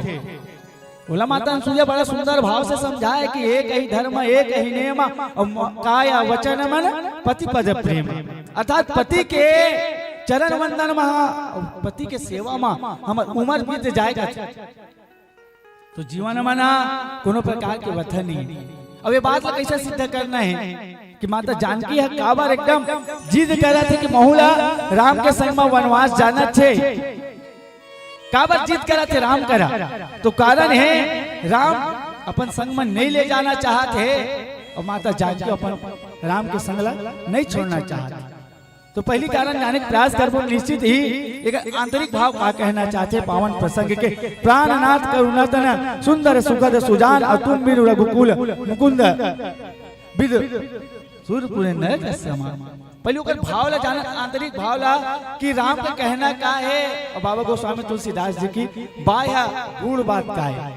बोला माता सूर्य बड़ा सुंदर भाव से समझाए कि एक ही धर्म एक ही नियम और काया वचन मन पति पद प्रेम अर्थात पति के चरण वंदन में पति के सेवा में हम उम्र बीत जाएगा तो जीवन में ना कोनो प्रकार के वथन नहीं। अब ये बात कैसे सिद्ध करना है कि माता जानकी है काबर एकदम जिद कर रहा थे कि बहुला राम के संग में वनवास जाना थे काबर जिद करा थे राम करा तो कारण है राम अपन संग में नहीं ले जाना चाहते और माता जानकी अपन राम के संग नहीं छोड़ना चाहते। तो पहली कारण जाने का प्रयास करबो निश्चित ही एक आंतरिक भाव का कहना चाहते पावन प्रसंग के प्राणनाथ करुणातन सुंदर सुखद सुजान और तुम बिनु रघुकुल मुकुंद विद सूरपुर नरक समान। पहले ओकर भाव ला जाना आंतरिक भाव ला कि राम का कहना का है और बाबा गोस्वामी तुलसीदास जी की बाया गुण बात का है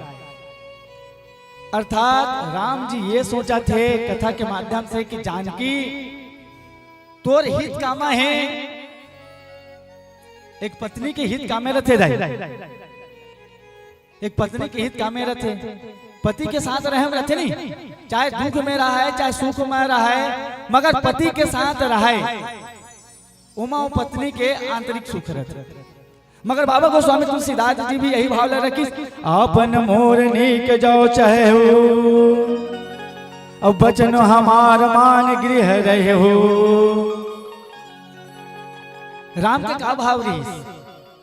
अर्थात राम जी ये सोचा थे कथा के माध्यम से कि जानकी तोर हित कामा है एक पत्नी के हित कामे रथे एक पत्नी के हित कामे रथे पति के साथ रहम रथे नहीं चाहे दुख में रहा है चाहे सुख में रहा है मगर पति के साथ रहा है उमा पत्नी के आंतरिक सुख रथे मगर बाबा गोस्वामी तुलसीदास जी भी यही भाव रखी, आपन मोर नीक जाओ चाहे हो, अब बचन हमार मान गृह रहे हो। राम के का भाव रही,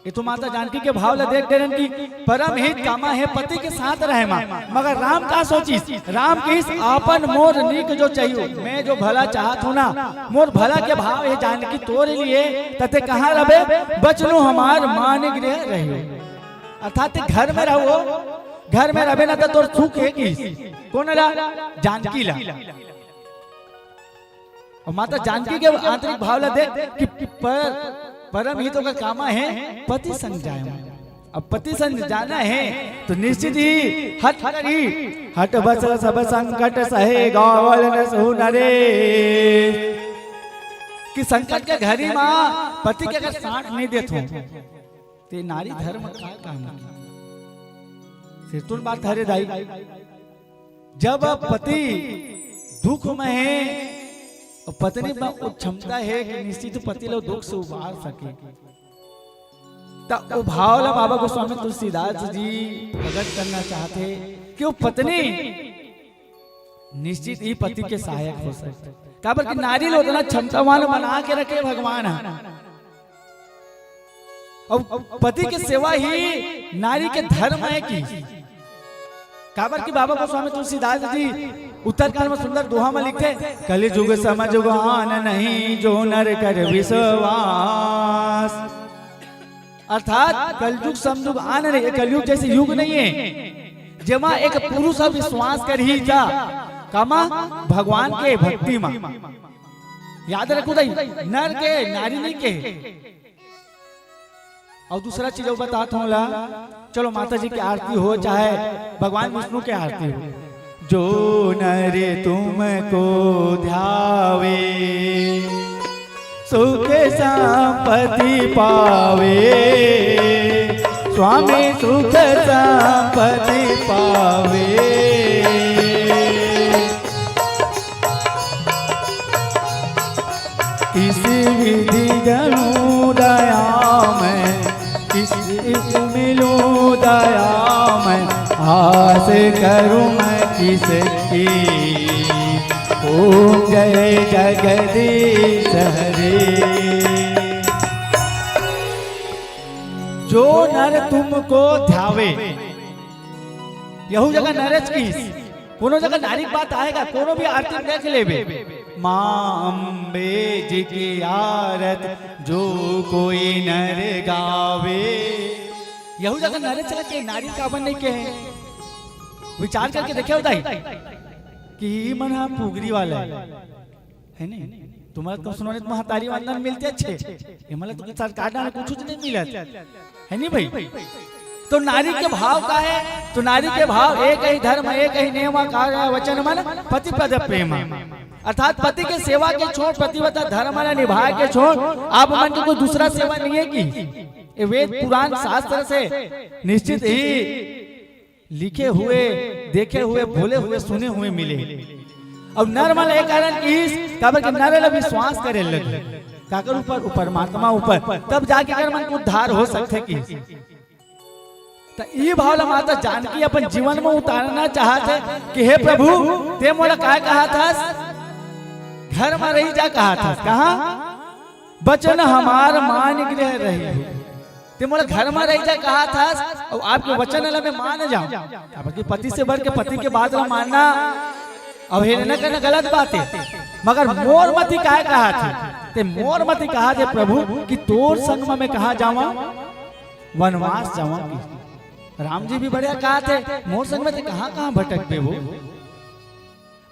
ये तो माता जानकी के भाव ला देख डरन की परम हित कामा है पति के साथ रहे मां। मगर राम का सोची, राम की इस आपन मोर नीक जो चाहिए, मैं जो भला चाहत हूँ ना, मोर भला के भाव है जानकी तोरे लिए तते कहाँ रहे, बचनो हमार मान गृह रहे, अर्थात घर में रहो, घर में रहे ना तो तोर सुख है की कौन ला, जानकी ला। और माता जानकी के आंतरिक भाव ला देख कि परम हितों का कामा है पति संग जाए। अब पति संग जाना है तो निश्चित ही हट करी, हट बस सब संकट सहे गावल न सहु नरे, कि संकट के घड़ी मां पति के अगर साथ नहीं देते ते नारी धर्म का काम से तुम बात हरे दाई। जब पति दुख में है और पत्नी में क्षमता है कि निश्चित पति लोग दुख से उबार सके, तो भाव ला बाबा गोस्वामी तुलसीदास जी प्रकट करना चाहते कि वो पत्नी निश्चित ही पति के सहायक हो सकते, काबर कि नारी लोग ना क्षमतावान बना के रखे भगवान है, और पति की सेवा ही नारी के धर्म है की। काबर की बाबा गोस्वामी तुलसीदास जी उत्तरकांड में सुंदर दोहा में लिखते, कलि जुग समझ आन नहीं जो नर कर विश्वास, अर्थात कलयुग समझुग आन नहीं, कलयुग जैसे युग नहीं है जमा एक पुरुष विश्वास कर ही जा कामा भगवान के भक्ति में। याद रखो दाई, नर के नारी नहीं के। और दूसरा चीज बताता हूँ ला, चलो माता जी की आरती हो चाहे भगवान विष्णु की आरती हो, जो नर तुमको ध्यावे सुख संपत्ति पावे, स्वामी सुख संपत्ति पावे, किस विधि जनू दया में, किस मिलूं दया में, आस करूं मैं किसकी, ओम जय जगदीश हरे। जो नर तुमको ध्यावे, यहू जगह नरज की, कोनो जगह नारी बात आएगा, कोनो भी आरती देख लेबे, मां अम्बे जी की आरत जो कोई नर गावे, यहू जगह नर चला के नारी का बन नहीं के है। विचार करके देखे होता कि मन हम पुगरी वाला है नहीं, तुम्हारा तो सुनने तो महतारी वंदन मिलते अच्छे, ये मतलब तो सरकार ना कुछ नहीं मिला है नहीं भाई। तो नारी के भाव का है, तो नारी के भाव एक ही धर्म, एक ही नियम, कार्य वचन मन पति पद प्रेम, अर्थात पति के सेवा के छोड़ पतिव्रता धर्म निभा के छोड़ आप मन की कोई दूसरा सेवा नहीं है की। वेद पुराण शास्त्र से निश्चित ही लिखे हुए, देखे हुए, बोले हुए, सुने हुए मिले। अब नर मन एक कारण की काबर नर विश्वास करे लगे काकर ऊपर, परमात्मा ऊपर, तब जाके कर मन को उद्धार हो सकते की। तो ये भाव माता जानकी अपन जीवन में उतारना चाहते कि हे प्रभु ते मोला क्या कहा था, घर में रही जा कहा था, कहा बचन हमार मान गृह रही, ते मोला घर में रही जा कहा था, और आपके वचन ला मैं मान जाऊं। पति से बढ़ के पति के बात ला मानना अवहेलना करना गलत बात है, मगर मोर मती क्या कहा थी, ते मोर मती कहा थे प्रभु कि तोर संग में मैं कहा जावा, वनवास जावा। राम जी भी बढ़िया कहा थे, मोर संग में थे कहाँ कहाँ भटक पे वो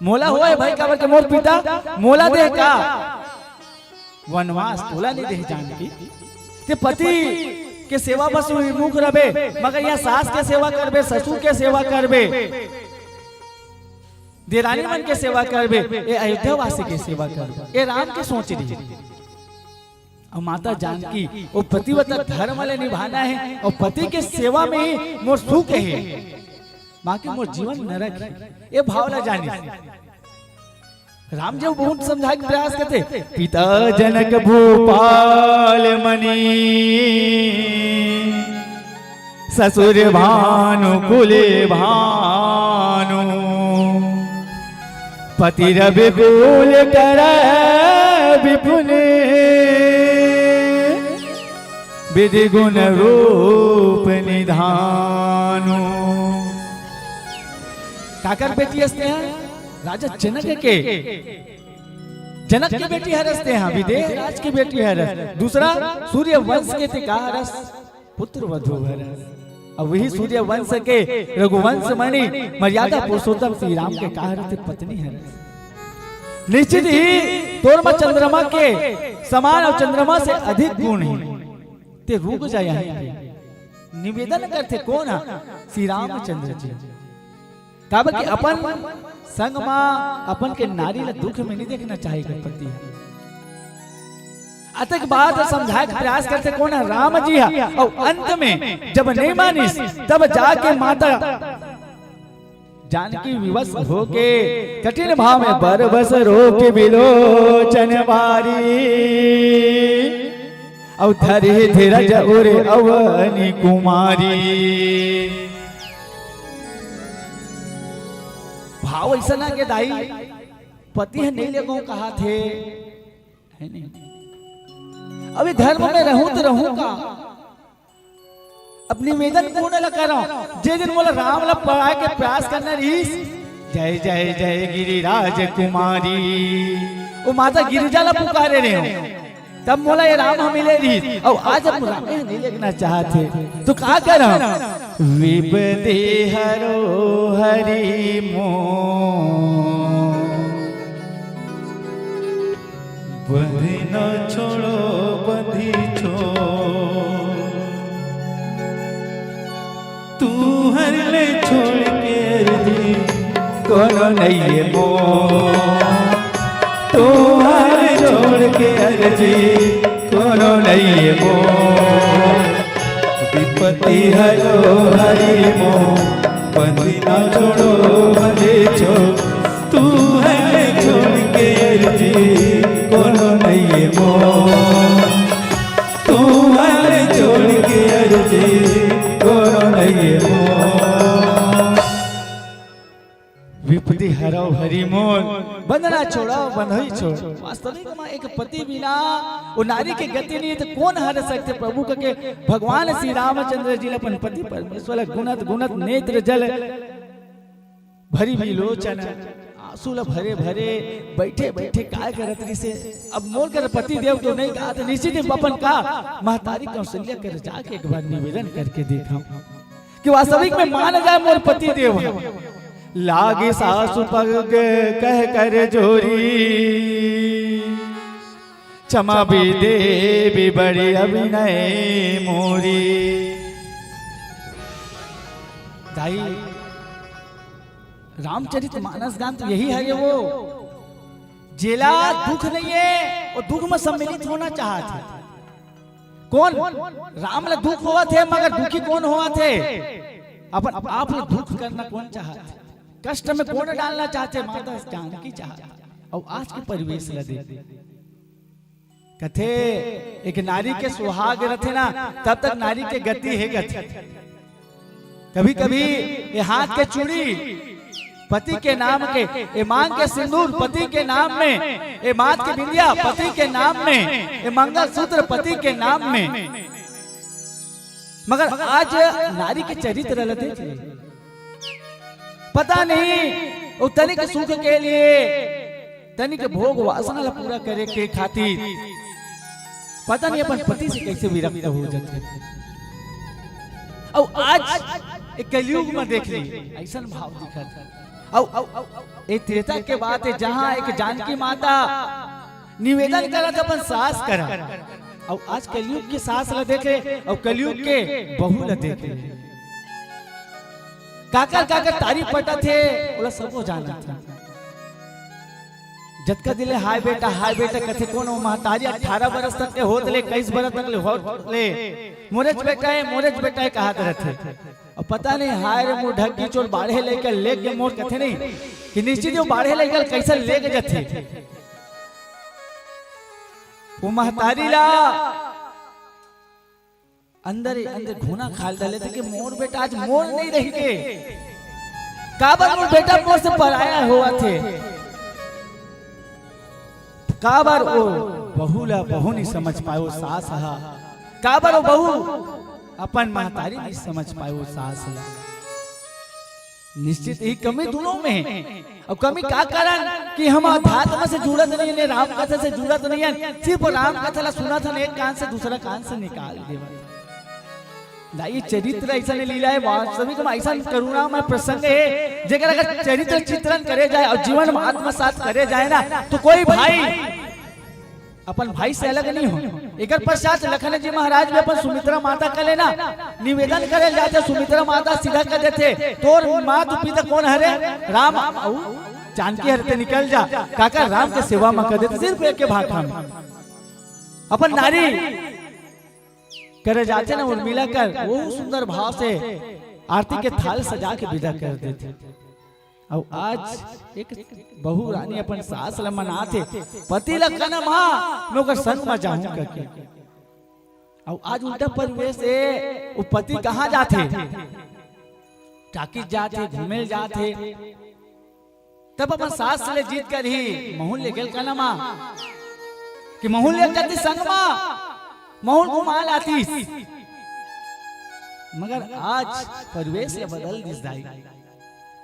मोला हुआ है भाई, काबर के मोर पिता मोला दे का वनवास तोला नहीं दे जानकी, ते पति के सेवा बस विमुख रहे, मगर यहाँ सास के सेवा करबे, ससुर के सेवा करबे, देरानी मन के सेवा करबे, ये अयोध्या वासी के सेवा करबे, ये राम के सोच रही। और माता जानकी वो पतिव्रता धर्म वाले निभाना है, और पति के सेवा में ही मोर सुख है, बाकी मोर जीवन नरक है, ये भावना जानी। राम जी बहुत समझाने का प्रयास करते, पिता जनक भूपाल मणि, ससुर भानु कुले भानु, पति रवि कुल कर विपुल, विधि गुण रूप निधानु। काकर बेटी हंसते हैं राजा जनक के, जनक की बेटी हरसते हैं, विदेह राज की बेटी हरस। दूसरा सूर्य वंश के थे का हरस, पुत्र वधु हरस। अब वही सूर्य वंश के रघुवंश मणि मर्यादा पुरुषोत्तम श्री राम के का हरस पत्नी हरस। निश्चित ही तोरमा चंद्रमा के समान और चंद्रमा से अधिक गुण है, ते रुक जाए। निवेदन करते कौन है? श्री रामचंद्र जी। काबर कि अपन संग मां अपन के नारी ला दुख में नहीं देखना चाहिए पति। अतक बात समझाए के प्रयास करते कौन है? राम जी है। और अंत में जब नहीं मानिस तब जाके माता जानकी विवश होके कठिन भाव में बरबस रोके बिलोचन बारी, और धरे धीरज उरे अवनी कुमारी। भाव ऐसा ना के दाई पति है नहीं लगो कहा थे, है नहीं। अभी धर्म में रहूं तो रहूं का, अपनी निवेदन पूर्ण ला कर रहा हूं। जे दिन बोला राम ला पढ़ाए के प्रयास करना रही, जय जय जय गिरिराज कुमारी, वो माता गिरिजा ला पुकारे रहे हो, तब बोला ये राम हमें ले रही। और आज हम राम नहीं लेना चाहते तो कहा कर विपदे हरो हरि मो, बंधी न छोड़ो बंधी छो, तू हर ले छोड़ के अर्जी कोनो नहीं है मो, तू हर छोड़ के अर्जी कोनो नहीं है मो, विपत्ति हरो हरि मो, बंधी न छोड़ो बंधी छो, तू हर छोड़ के अर्जी कोनो नहीं है मो, तू हर छोड़ के अर्जी कोनो नहीं है मो। विपत्ति हरो हरि मोर, बंधना छोड़ो बंधई छोड़। वास्तविक में एक पति बिना वो नारी की गति नहीं तो कौन हर सकते? प्रभु के भगवान श्री रामचंद्र जी अपन पति परमेश्वर गुणत गुणत नेत्र जल भरी विलोचन, आंसू भरे भरे बैठे बैठे काय करत रही से। अब मोल कर पति देव तो नहीं कहा तो निश्चित अपन का महतारी कौशल्या कर जाके एक बार निवेदन करके देखा कि वास्तविक में मान जाए मोर पति देव लागे सासु पग कह कर जोरी, क्षमा भी देवी बड़ी अभिनय मोरी। दाई रामचरित मानस गान तो यही है, ये वो जेला दुख नहीं है और दुख में सम्मिलित होना चाहते। कौन? राम ला दुख हुआ थे मगर दुखी कौन हुआ थे? अपन आप दुख करना कौन चाहते? कष्ट में कौन डालना चाहते? माता जानकी चाहते। और आज के परिवेश ला दे कथे एक नारी के सुहाग रथे ना तब तक नारी के गति है गति। कभी कभी ये हाथ के चूड़ी पति के नाम के, ये मांग के सिंदूर पति के नाम में, ये माथ के बिंदिया पति के नाम में, ये मंगलसूत्र पति के नाम में। मगर आज नारी के चरित्र लते पता नहीं वो तनिक सुख के लिए तनिक भोग वासना पूरा करे के खातिर पता नहीं अपन पति से कैसे विरक्त हो जाते। और आज एक कलयुग में देख ली ऐसा भाव दिखा था। और एक त्रेता के बात है जहां एक जानकी माता निवेदन करा था अपन सास करा, और आज कलयुग की सास ला देखे और कलयुग के बहू ला देखे। काकर काकर तारीफ पटा थे बोला सबको जाना था। जतका दिले हाय बेटा कथे कोनो महतारी 18 बरस तक के होत ले 21 बरस तक ले होत ले मोरेज बेटा है कहा करत थे। और पता नहीं हाय रे मोर ढक्की चोर बाढ़े लेके मोर कथे नहीं कि निश्चित वो बाढ़े लेकर कैसे लेके जाते वो महतारी ला अंदर ही अंदर घुना खाल डाले थे कि मोर बेटा आज मोर नहीं रही के काबर मोर बेटा मोर से पराया हुआ थे काबर वो बहू ला बहू नहीं समझ पाए वो सास हा काबर वो बहू अपन महतारी नहीं समझ पाए वो सास ला निश्चित ही कमी दोनों में है। अब कमी का कारण कि हम अध्यात्म से जुड़त नहीं है राम कथा से जुड़त नहीं है सिर्फ राम कथा ला सुना था एक कान से दूसरा कान से निकाल देवा ये चरित्र ऐसा नहीं लीला है वास्तविक में ऐसा करुणा में प्रसंग है जेकर अगर चरित्र चित्रण करे जाए और जीवन में आत्मसात करे जाए ना तो कोई भाई अपन भाई से अलग नहीं हो। एक पश्चात लखन जी महाराज भी अपन सुमित्रा माता का लेना निवेदन करे जाते सुमित्रा माता सीधा कर देते तोर माँ तू पिता कौन हरे राम जानकी हरते निकल जा काका राम के सेवा में कर देते सिर्फ एक के भाग हम अपन नारी करे जाते ना उर्मिला कर वो सुंदर भाव से आरती के थाल सजा के विदा कर देते। और आज एक बहू रानी अपन सास ल मनाते पति लखन मां नौकर संग में जाऊं करके और आज उल्टा परिवेश से वो पति कहाँ जाते टाकी जाते घूमे जाते तब अपन सास ले जीत कर ही महूल ले गेल का नमा कि महूल ले जाती संग मां महूल घुमा लाती मगर आज परिवेश से बदल दिस दाई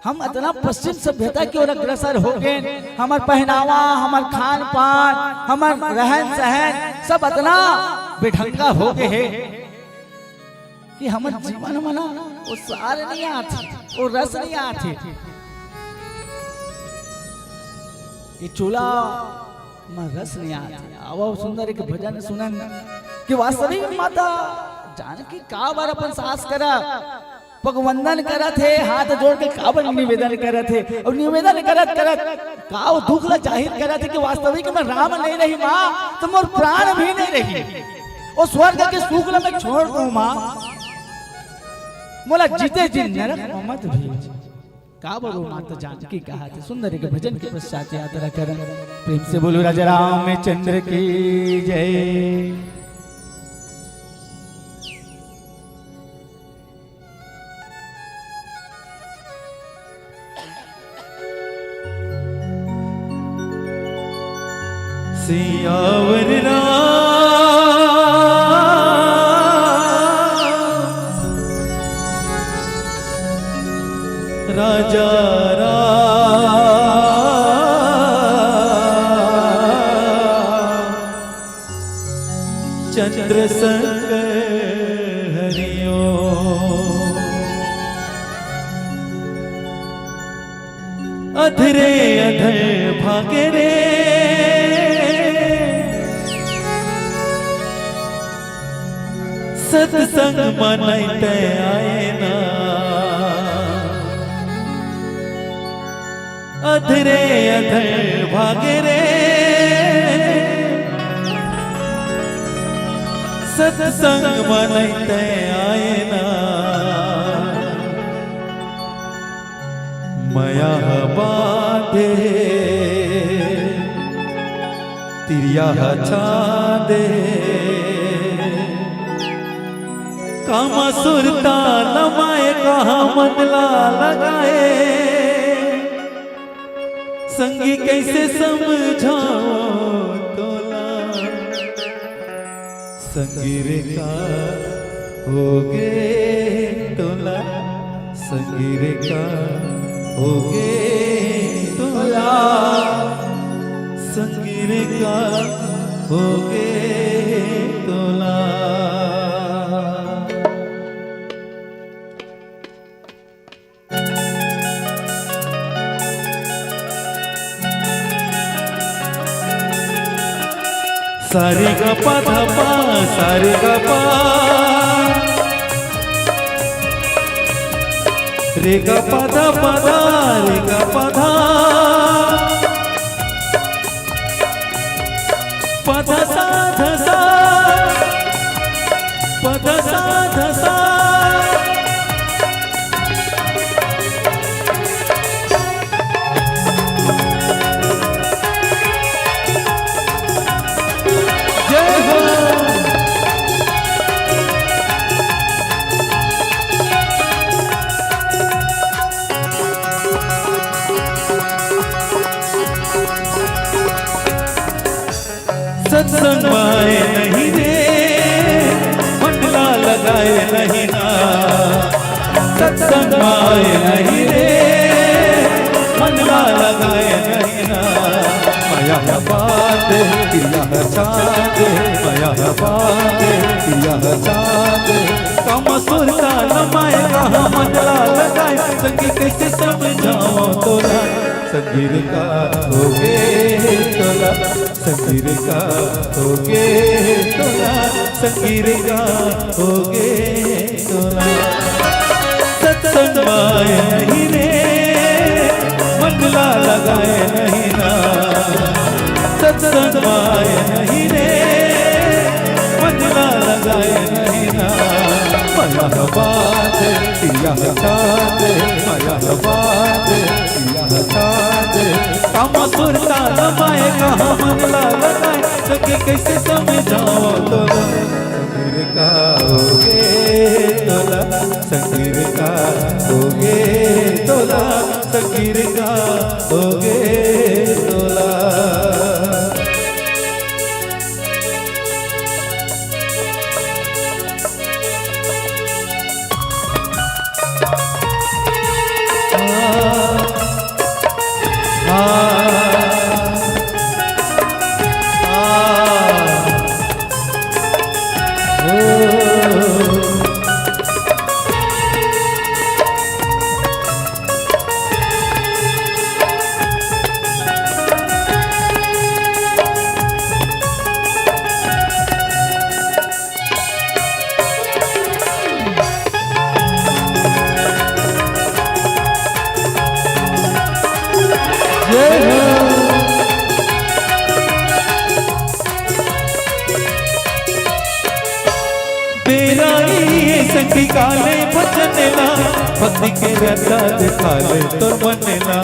हम इतना पश्चिम सभ्यता की ओर अग्रसर हो गए हमार पहनावा हमार खान पान हमार रहन सहन सब इतना बेढंगा हो गए है कि हमार जीवन में ना वो सार नहीं आते वो रस नहीं आते ये चूल्हा में रस नहीं आते अब सुंदर एक भजन सुनन कि वास्तविक माता जानकी का बार अपन सास करा पगवंदन करत है हाथ जोड़ के काबर निवेदन करत है और निवेदन करत करत काव दुख ला जाहिर करत है कि वास्तविक में राम नहीं रही माँ तो मोर प्राण भी नहीं रही और स्वर्ग के सुख ला मैं छोड़ दूं माँ मोला जीते जी नरक में मत भेज काबर वो माता जानकी कहा थे सुंदर के भजन के पश्चात यात्रा कर प्रेम से बोलो राजा रामचंद्र की जय। सियावर राजा चंद्र संग हरियो अधरे अधर भागे रे सत्संग मनते आए ना अधरे अधर भागे रे सत्संग मनते आए ना मया बांधे तिरिया छादे कामा सुरता लमाए कहा मनला लगाए संगी कैसे समझाओ तोला संगीर का हो गे तोला संगीर का हो गे तोला संगीर का हो गे तोला। सारे गा पा धा पा सारे गा पा रे गा पा धा पा धा रे गा पा धा पा धा सा धा सा पा धा सा धा सा सत्संग माए नहीं रे मंडला लगाए नहीं ना सत्संग माए नहीं रे मंडला लगाए नहीं ना माया बात किया चाँद माया बात किया चाँद कम सुर का नमाए कहाँ मंडला लगाए संगी कैसे समझाओ तोला संगीर का होगे तोला संगीर का होगे तोला संगीर का होगे तोला सत्संग माए नहीं रे मंडला लगाए नहीं ना सत्संग माए नहीं रे मंडला लगाए नहीं ना माया बात किया चाँद माया बात किया चाँद कामा सुरता नमाए कहाँ मंडला लगाए सके कैसे समझाओ तोला संगीर का होगे तोला संगीर का होगे तोला संगीर का होगे तोला संगी काले बचनेला भक्ति के रता दिखा ले तो मनेला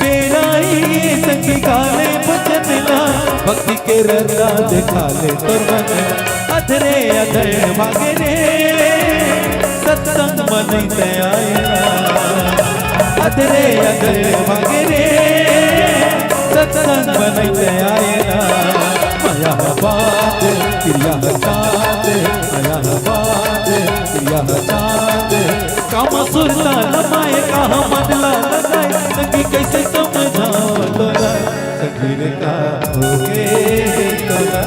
तेरा ही संगी काले बचनेला भक्ति के रता दिखा ले तो मनेला अधरे अधरे मांगे रे सत्संग मन से आएला अधरे अधरे मांगे रे सत्संग मन से आएला माया बात क्रिया चाँद माया बात क्रिया चाँद काम सुरता नमाए कहाँ मंडला लगाए संगी कैसे समझाओ तोला संगीर का होगे तोला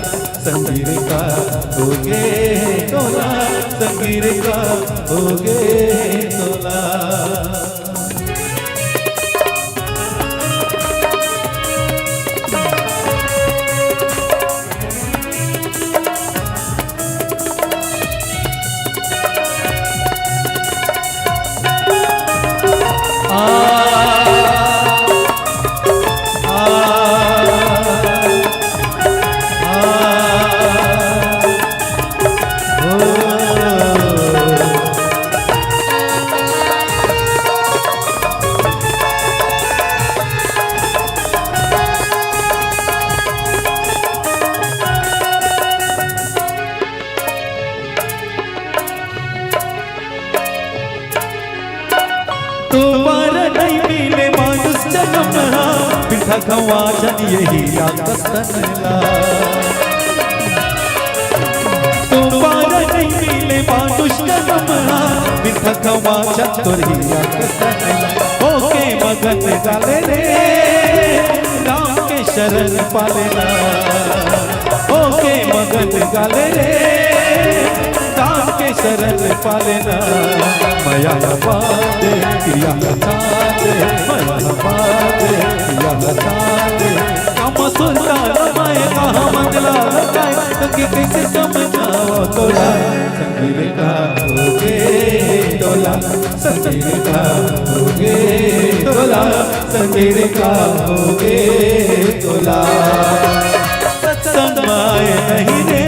संगीर का होगे तोला संगीर का होगे तोला खवा जन यही आकस्तनला तुम्हारा नहीं मिले मानुष जन्मला बिथा खवा जन तोरी आकस्तनला ओके मगन गाले रे राम के शरण पालेना ओके मगन गाले रे राम के शरण पालेना माया बात क्रिया चाँद माया बात क्रिया चाँद काम सुनता नमाए कहाँ मंडला लगाए संगी कैसे समझाओ तोला संगीर का होगे तोला संगीर का होगे तोला संगीर का होगे तोला सत्संग माए नहीं रे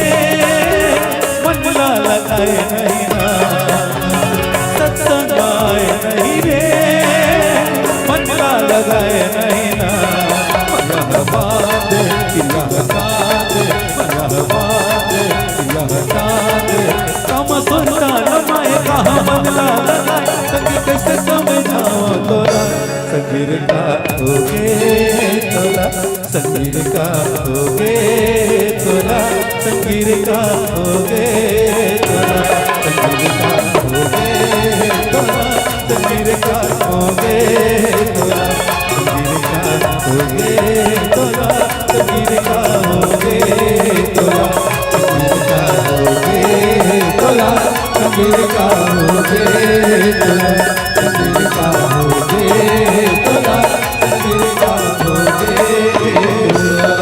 मंडला लगाए नहीं ना सत्संग माए नहीं रे मंडला लगाए नहीं ना माया बात किया चाँद माया बात किया चाँद काम सुनता नमाए कहाँ मंडला लगाए संगी कैसे समझाओ तोला संगीर का होगे तोला संगीर का होगे तोला, संगीर का होगे तोला, संगीर का होगे तोला, संगीर का होगे तोला, संगीर का होगे तोला, संगीर का होगे तोला, संगीर का होगे तोला, संगीर का होगे तोला, संगीर का होगे तोला, संगीर का होगे तोला।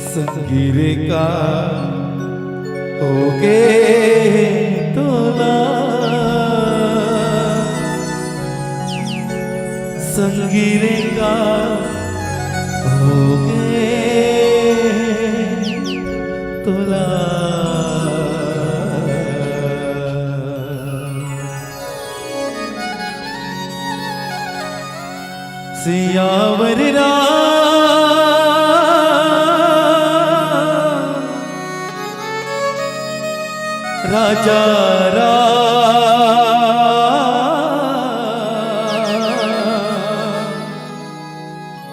संगीर का होगे तोला, संगीर का होगे तोला। सियावर राजा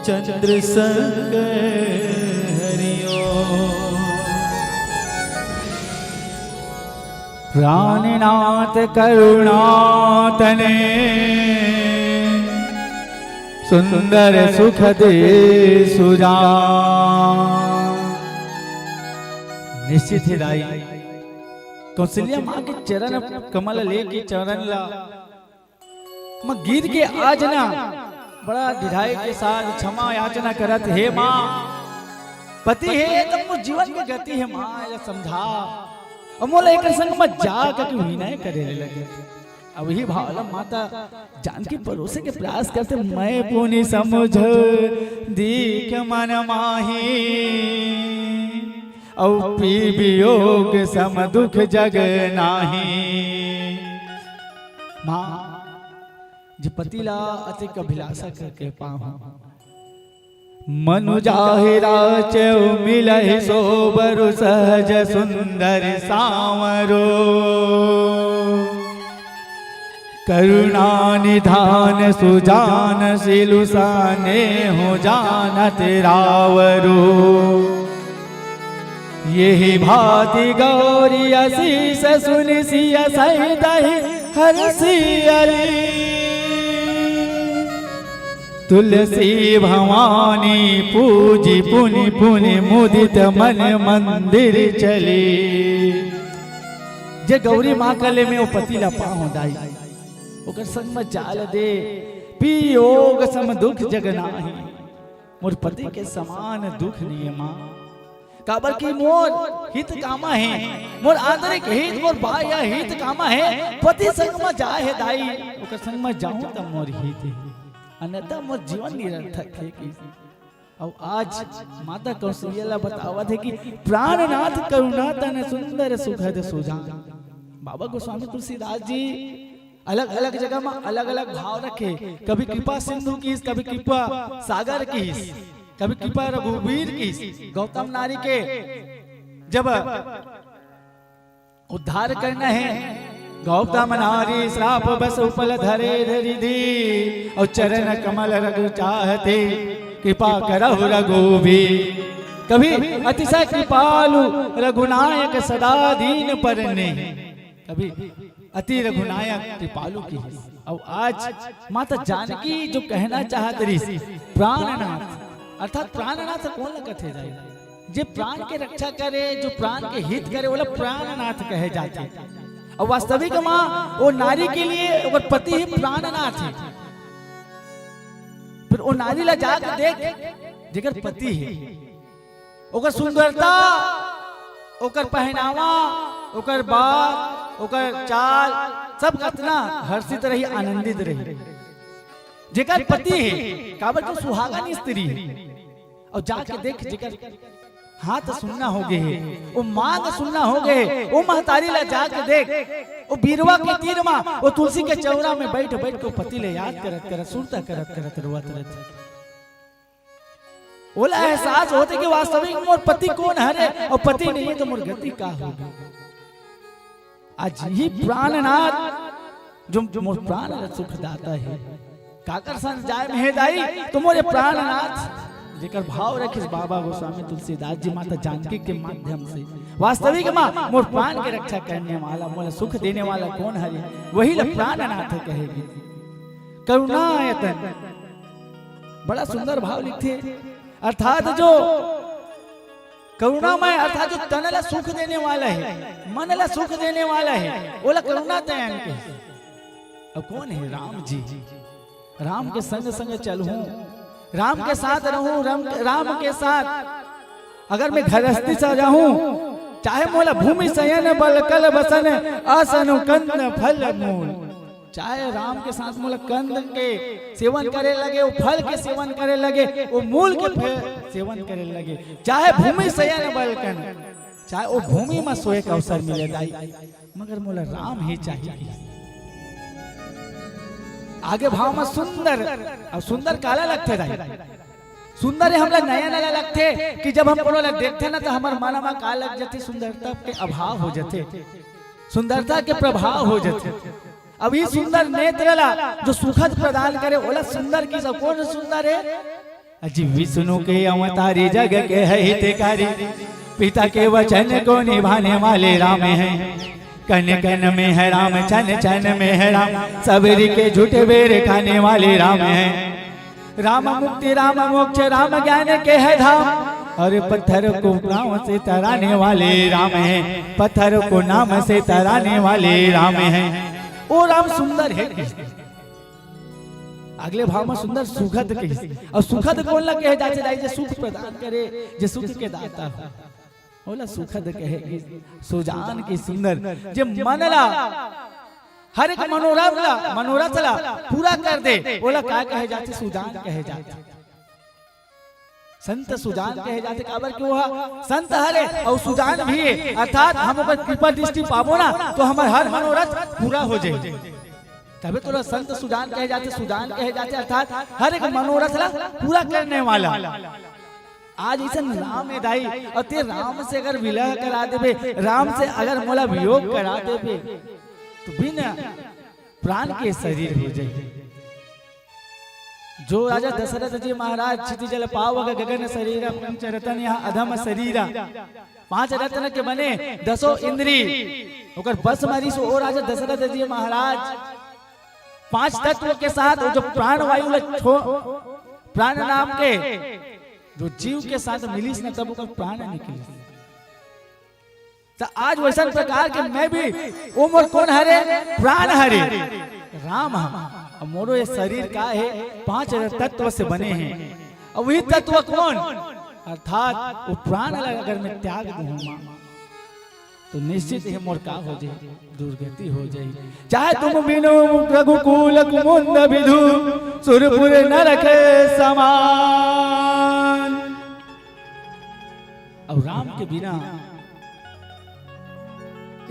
चंद्र संकर हरिओ। प्राणनाथ करुणातने सुंदर सुख दे सुजा। निश्चित ही दाई कौशल्या माँ के चरण कमल लेके चरण ला मैं गिर के आज ना बड़ा ढिढ़ाई के साथ क्षमा याचना करत हे माँ, पति है तब वो जीवन की गति है माँ, या समझा अमोल एक संग मत जा कि विनय करे लगे। अब ही भावला माता जानकी परोसे के प्रयास करते मैं पुनि समझ दीख मन माही औ पी वियोग सम दुख जग नाही। माँ जी पतिला अति अभिलाषा करके पाहु मनु जाहिरा चौ मिलहि सोबरु सहज सुंदर सावरो। करुणा निधान सुजान सिलुसाने हो जानत रावरो। यही भांति गौरी असीस सुन सिया सहिदहि हरसि अली। तुलसी भवानी पूजी पुनि पुनि मुदित मन मंदिर चली। जे गौरी माँ कले में वो पति ला पाहु दाई ओकर संग में जाल दे पियोग सम दुख जग नाही। मोर पति के समान दुख नहीं माँ, काबर की मोर हित कामा है, मोर आंतरिक हित मोर बाह्य हित कामा है। पति संग में जाए है दाई ओकर संग में जाऊं त मोर हित है, अन्यथा मोर जीवन निरर्थक है। और आज माता कौशल्या बतावत है कि प्राणनाथ करुणातन सुंदर सुखद सुजान। बाबा गोस्वामी तुलसीदास जी अलग अलग जगह में अलग अलग भाव रखे, कभी कृपा सिंधु की, कभी कृपा सागर की, कभी कृपा रघुवीर की। गौतम नारी के जब उद्धार करना है, गौतम नारी श्राप बस उपल धरे धरिधि और चरण कमल रघु चाहते कृपा करहु रघुवीर। कभी अतिशय कृपालु रघुनायक सदा दीन परने, कभी अति रघुनायक कृपालु की। और आज माता जानकी जो कहना चाहत रही प्राणनाथ, अर्थात प्राणनाथ कौन लगते जाए, जे प्राण के रक्षा करे, जो प्राण के हित करे वो प्राणनाथ कहे जाते। और वास्तविक माँ वो नारी के लिए वो पति ही प्राणनाथ है। फिर वो नारी ला जाकर देख जेकर पति है, ओकर सुंदरता, ओकर पहनावा, ओकर बात, ओकर चाल सब कितना हर्षित रही, आनंदित रही। जेकर पति है काबर को सुहागन स्त्री है। और जाके देख जेकर हाथ सुनना हो गए, वो मांग सुनना हो गए, वो महतारी ला जाके देख, वो बीरवा के तीर मां, वो तुलसी के चौरा में बैठ बैठ को पति ले याद करत करत सुनता करत करत रोवत रहत। ओला एहसास होते कि वास्तविक मोर पति कौन है, और पति नहीं तो मोर गति का होगी। आज ही प्राणनाथ जो मोर प्राण सुख दाता है। काकर संग जाय में दाई तो मोरे प्राणनाथ जेकर भाव रखिस बाबा गोस्वामी तुलसीदास जी माता जानकी के माध्यम से। वास्तविक माँ मोर प्राण के रक्षा करने वाला, मोला सुख देने वाला कौन है? वही ल प्राणनाथ कहेगी। करुणायतन बड़ा सुंदर भाव लिखते, अर्थात जो करुणामय, अर्थात जो तनला सुख देने वाला है, मनला सुख देने वाला है, बोला करुणा तयन के। अब कौन है? राम जी। राम के संग संग चलूं, राम के साथ रहूं, राम के साथ अगर मैं गृहस्थी से रहूं, चाहे मोला भूमि शयन बलकल बसन आसन कंद फल मूल, चाहे राम के साथ मोला कंद के सेवन करे लगे, वो फल के सेवन करे लगे, वो मूल के सेवन करे लगे, चाहे भूमि शयन बलकन, चाहे वो भूमि में सोए का अवसर मिले दाई, मगर मोला राम ही चाहिए। आगे भाव में सुंदर, और सुंदर काला लगते दाई, सुंदर है हमला नया नया लगते कि जब हम कोनो देखते ना तो हमार मन में का लग जाती, सुंदरता के अभाव हो जाते, सुंदरता के प्रभाव हो जाते। अभी सुंदर नेत्र ला जो सुखद प्रदान करे, बोला सुंदर की सब कौन सुंदर है? अजी विष्णु के अवतारी, जग के है हितकारी, पिता के वचन को निभाने वाले राम हैं। कन कन में है राम, चन चन में है राम, सबरी के झूठे बेर खाने वाले राम हैं। राम मुक्ति, राम मोक्ष, राम ज्ञान के है धाम, और पत्थर को नाम से तराने वाले राम हैं। पत्थर को नाम से तराने वाले राम हैं। ओ राम सुंदर है। अगले भाव में सुंदर सुखद के, और सुखद कौन ला कहे जाते दाई जे सुख प्रदान करे, जे सुख के दाता बोला सुखद कहे, सुजान की सुंदर, जे मनला हर एक मनोरथ ला पूरा कर दे, बोला क्या कहे जाते? सुजान कहे जाते। संत सुजान कहे जाते, काबर क्यों है? संत हरे और सुजान भी है, अर्थात हम ऊपर कृपा दृष्टि पाबो ना तो हमारे हर मनोरथ पूरा हो जाए, तभी तो संत सुजान कहे जाते। सुजान कहे जाते अर्थात हर एक मनोरथ ला पूरा करने वाला। आज ऐसा राम है दाई, और ते राम से अगर विलय करा देबे, राम से अगर मोला वियोग करा देबे, तो बिना प्राण के शरीर हो जाए। जो राजा दशरथ जी महाराज क्षिति जल पावक गगन शरीरा, पंच रतन यहाँ अधम शरीरा, 5 रत्न के बने 10 इंद्री, ओकर बस मारी सो ओ राजा दशरथ जी महाराज 5 तत्व के साथ जो प्राण वायु प्राण नाम के जो जीव के साथ मिलीस न तब ओकर प्राण निकली। तो आज वैसा प्रकार के मैं भी ओ मोर कौन हरे? प्राण हरे राम। और मोरो ये शरीर का है 5 तत्व से बने हैं, और वही तत्व कौन? अर्थात वो प्राण अगर मैं त्याग दूंगा तो निश्चित ही मोर का हो जाए, दुर्गति हो जाए। चाहे तुम बिनु रघुकुल कुमुद विधु, सुरपुर नरक समान। और राम के बिना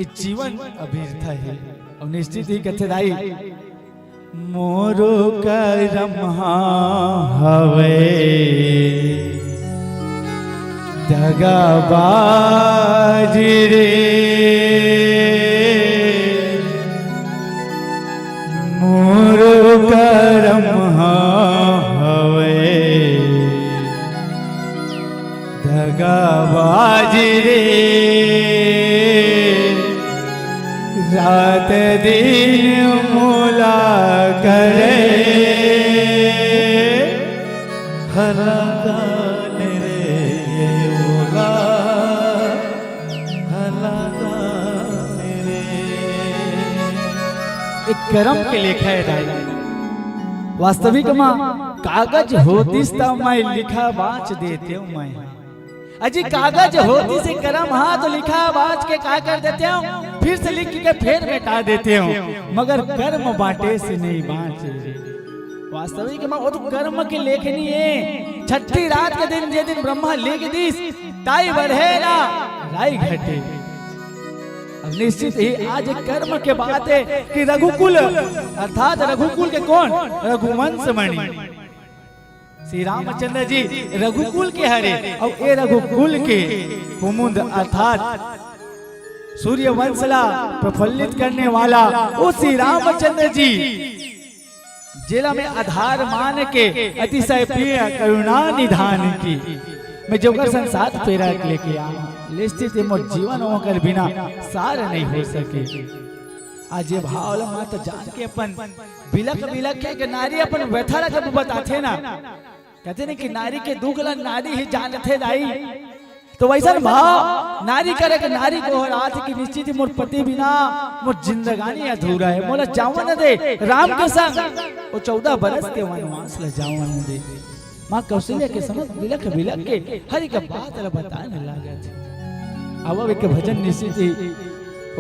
इस जीवन अभिर्थ है, और निश्चित ही कथे दाई मोरो करम हवे दगाबाज रे, मोरो करम हवे दगाबाज रे, रात दिन मोला करे हलाकान रे मोला हलाकान रे। एक कर्म के लेखा है दाई, वास्तविक माँ कागज होतीस तो मैं लिखा बाँच देते हूँ। मैं अजी कागज होती से कर्म हाँ तो लिखा बाँच के क्या कर देते हूँ, फिर से लिख के फिर मिटा देते हूँ, मगर कर्म बांटे से नहीं बाँचे। वास्तविक में वो तो कर्म की लेखनी है। छठी रात के दिन जे दिन ब्रह्मा लिख दीस ताई बढ़े ना राई घटे। अब निश्चित ही आज कर्म के बात है कि रघुकुल अर्थात रघुकुल के कौन? रघुवंश मणि श्री रामचंद्र जी रघुकुल के हरे, और ये रघुकुल के कुमुद अर्थात सूर्य वंशला प्रफुल्लित करने वाला उसी रामचंद्र जी जिला में आधार मान के अतिशय प्रिय करुणा निधान की मैं जोकर संसार पेरा लेके आया लिस्टित मोर जीवन होकर बिना सार नहीं हो सके। आज ये भाव माता जान के अपन बिलक बिलक के नारी अपन व्यथा जब बताते ना कहते ना कि नारी के दुख ला नारी ही जानते दाई तो वैसा भाव नारी करे कि नारी को हो रहा था कि निश्चित ही मोर पति बिना मोर जिंदगानी अधूरा है मोला जावन दे राम के संग वो 14 बरस के वनवास ला जावन दे। माँ कौशल्या के समझ बिलक बिलक के हरि का बात ला बताने लगा अब एक भजन निश्चित ही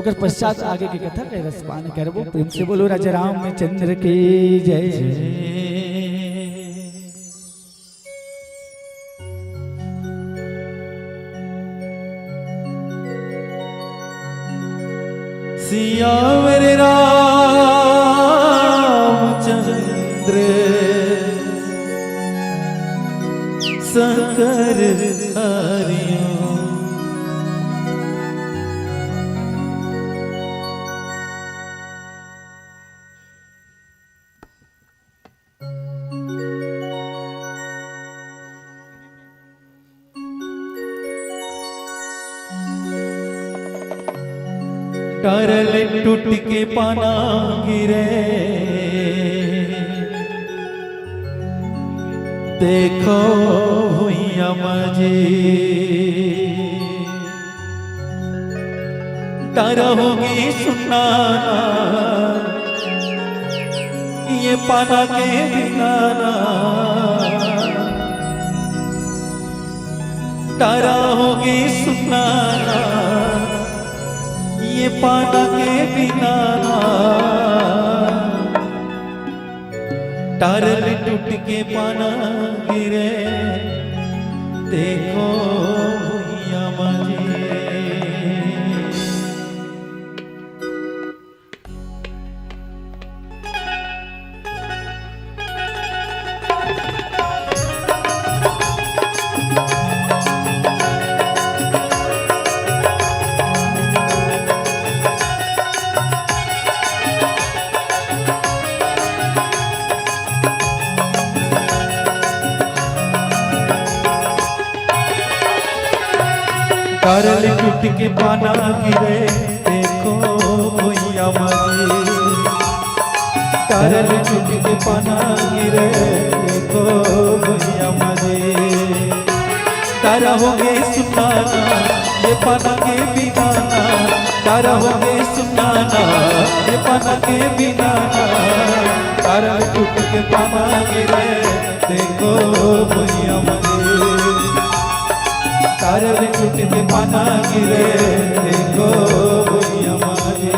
ओकर पश्चात आगे की कथा के रसपान करबो। प्रेम से बोलो राजा रामचंद्र की जय जय। सियावर रामचंद्र शंकर हरिओ करल टूट के पाना गिरे देखो भुइया मजी डरोगी सुनाना ये पाना के बिनाना डरोगी सुनाना ये पाना के बिना टारल टूट के पाना गिरे देखो भुइया मजी। करल टूट के पाना गिरे देखो भुइया मजी करल टूट के पाना गिरे देखो भुइया मजी डरोगे सुनाना ये पाना के बिनाना डरोगे सुनाना ये पाना के बिनाना करल टूट के पाना गिरे देखो भुइया मजी करल टूट के पाना गिरे देखो भुइया मजी।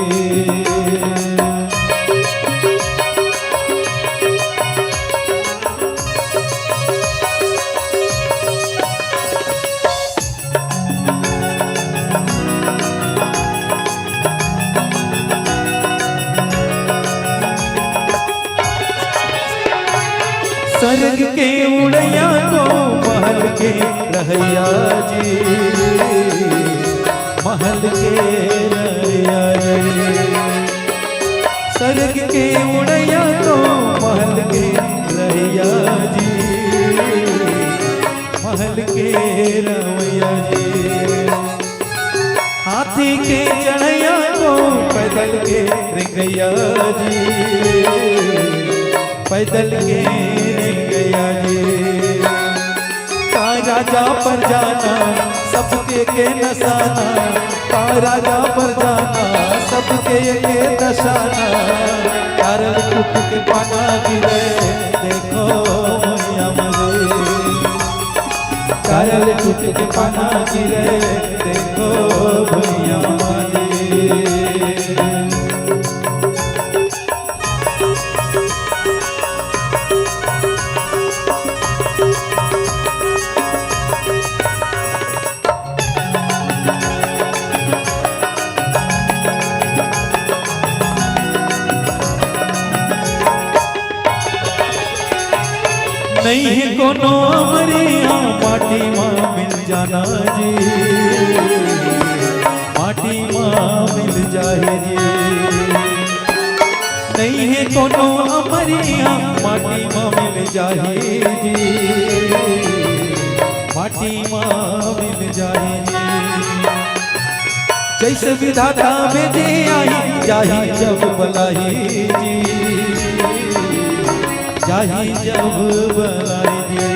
स्वर्ग के उड़ैया को महल के रहैया जी महल के रहैया जी स्वर्ग के उड़ैया को महल के रहैया जी महल के रहैया जी हाथी के चढ़ैया को पैदल के रिंगैया जी पैदल के रिंगैया जी राजा पर जाना सबके के नसाना राजा पर जाना सबके के दशाना करल टूट के पाना गिरे देखो भुइया मजी करल टूट के पाना गिरे देखो भुइया मजी। नहीं है कोनो मरिया माटी माँ मिल जाना जी माटी माँ माँ मिल जाए जी। नहीं है कोनो अमरिया माटी माँ मिल जाए जी, माटी माँ मिल जाए जी। जैसे विधाता में दे आई जाही जब बलाई जी, जाही जब बलाई जी।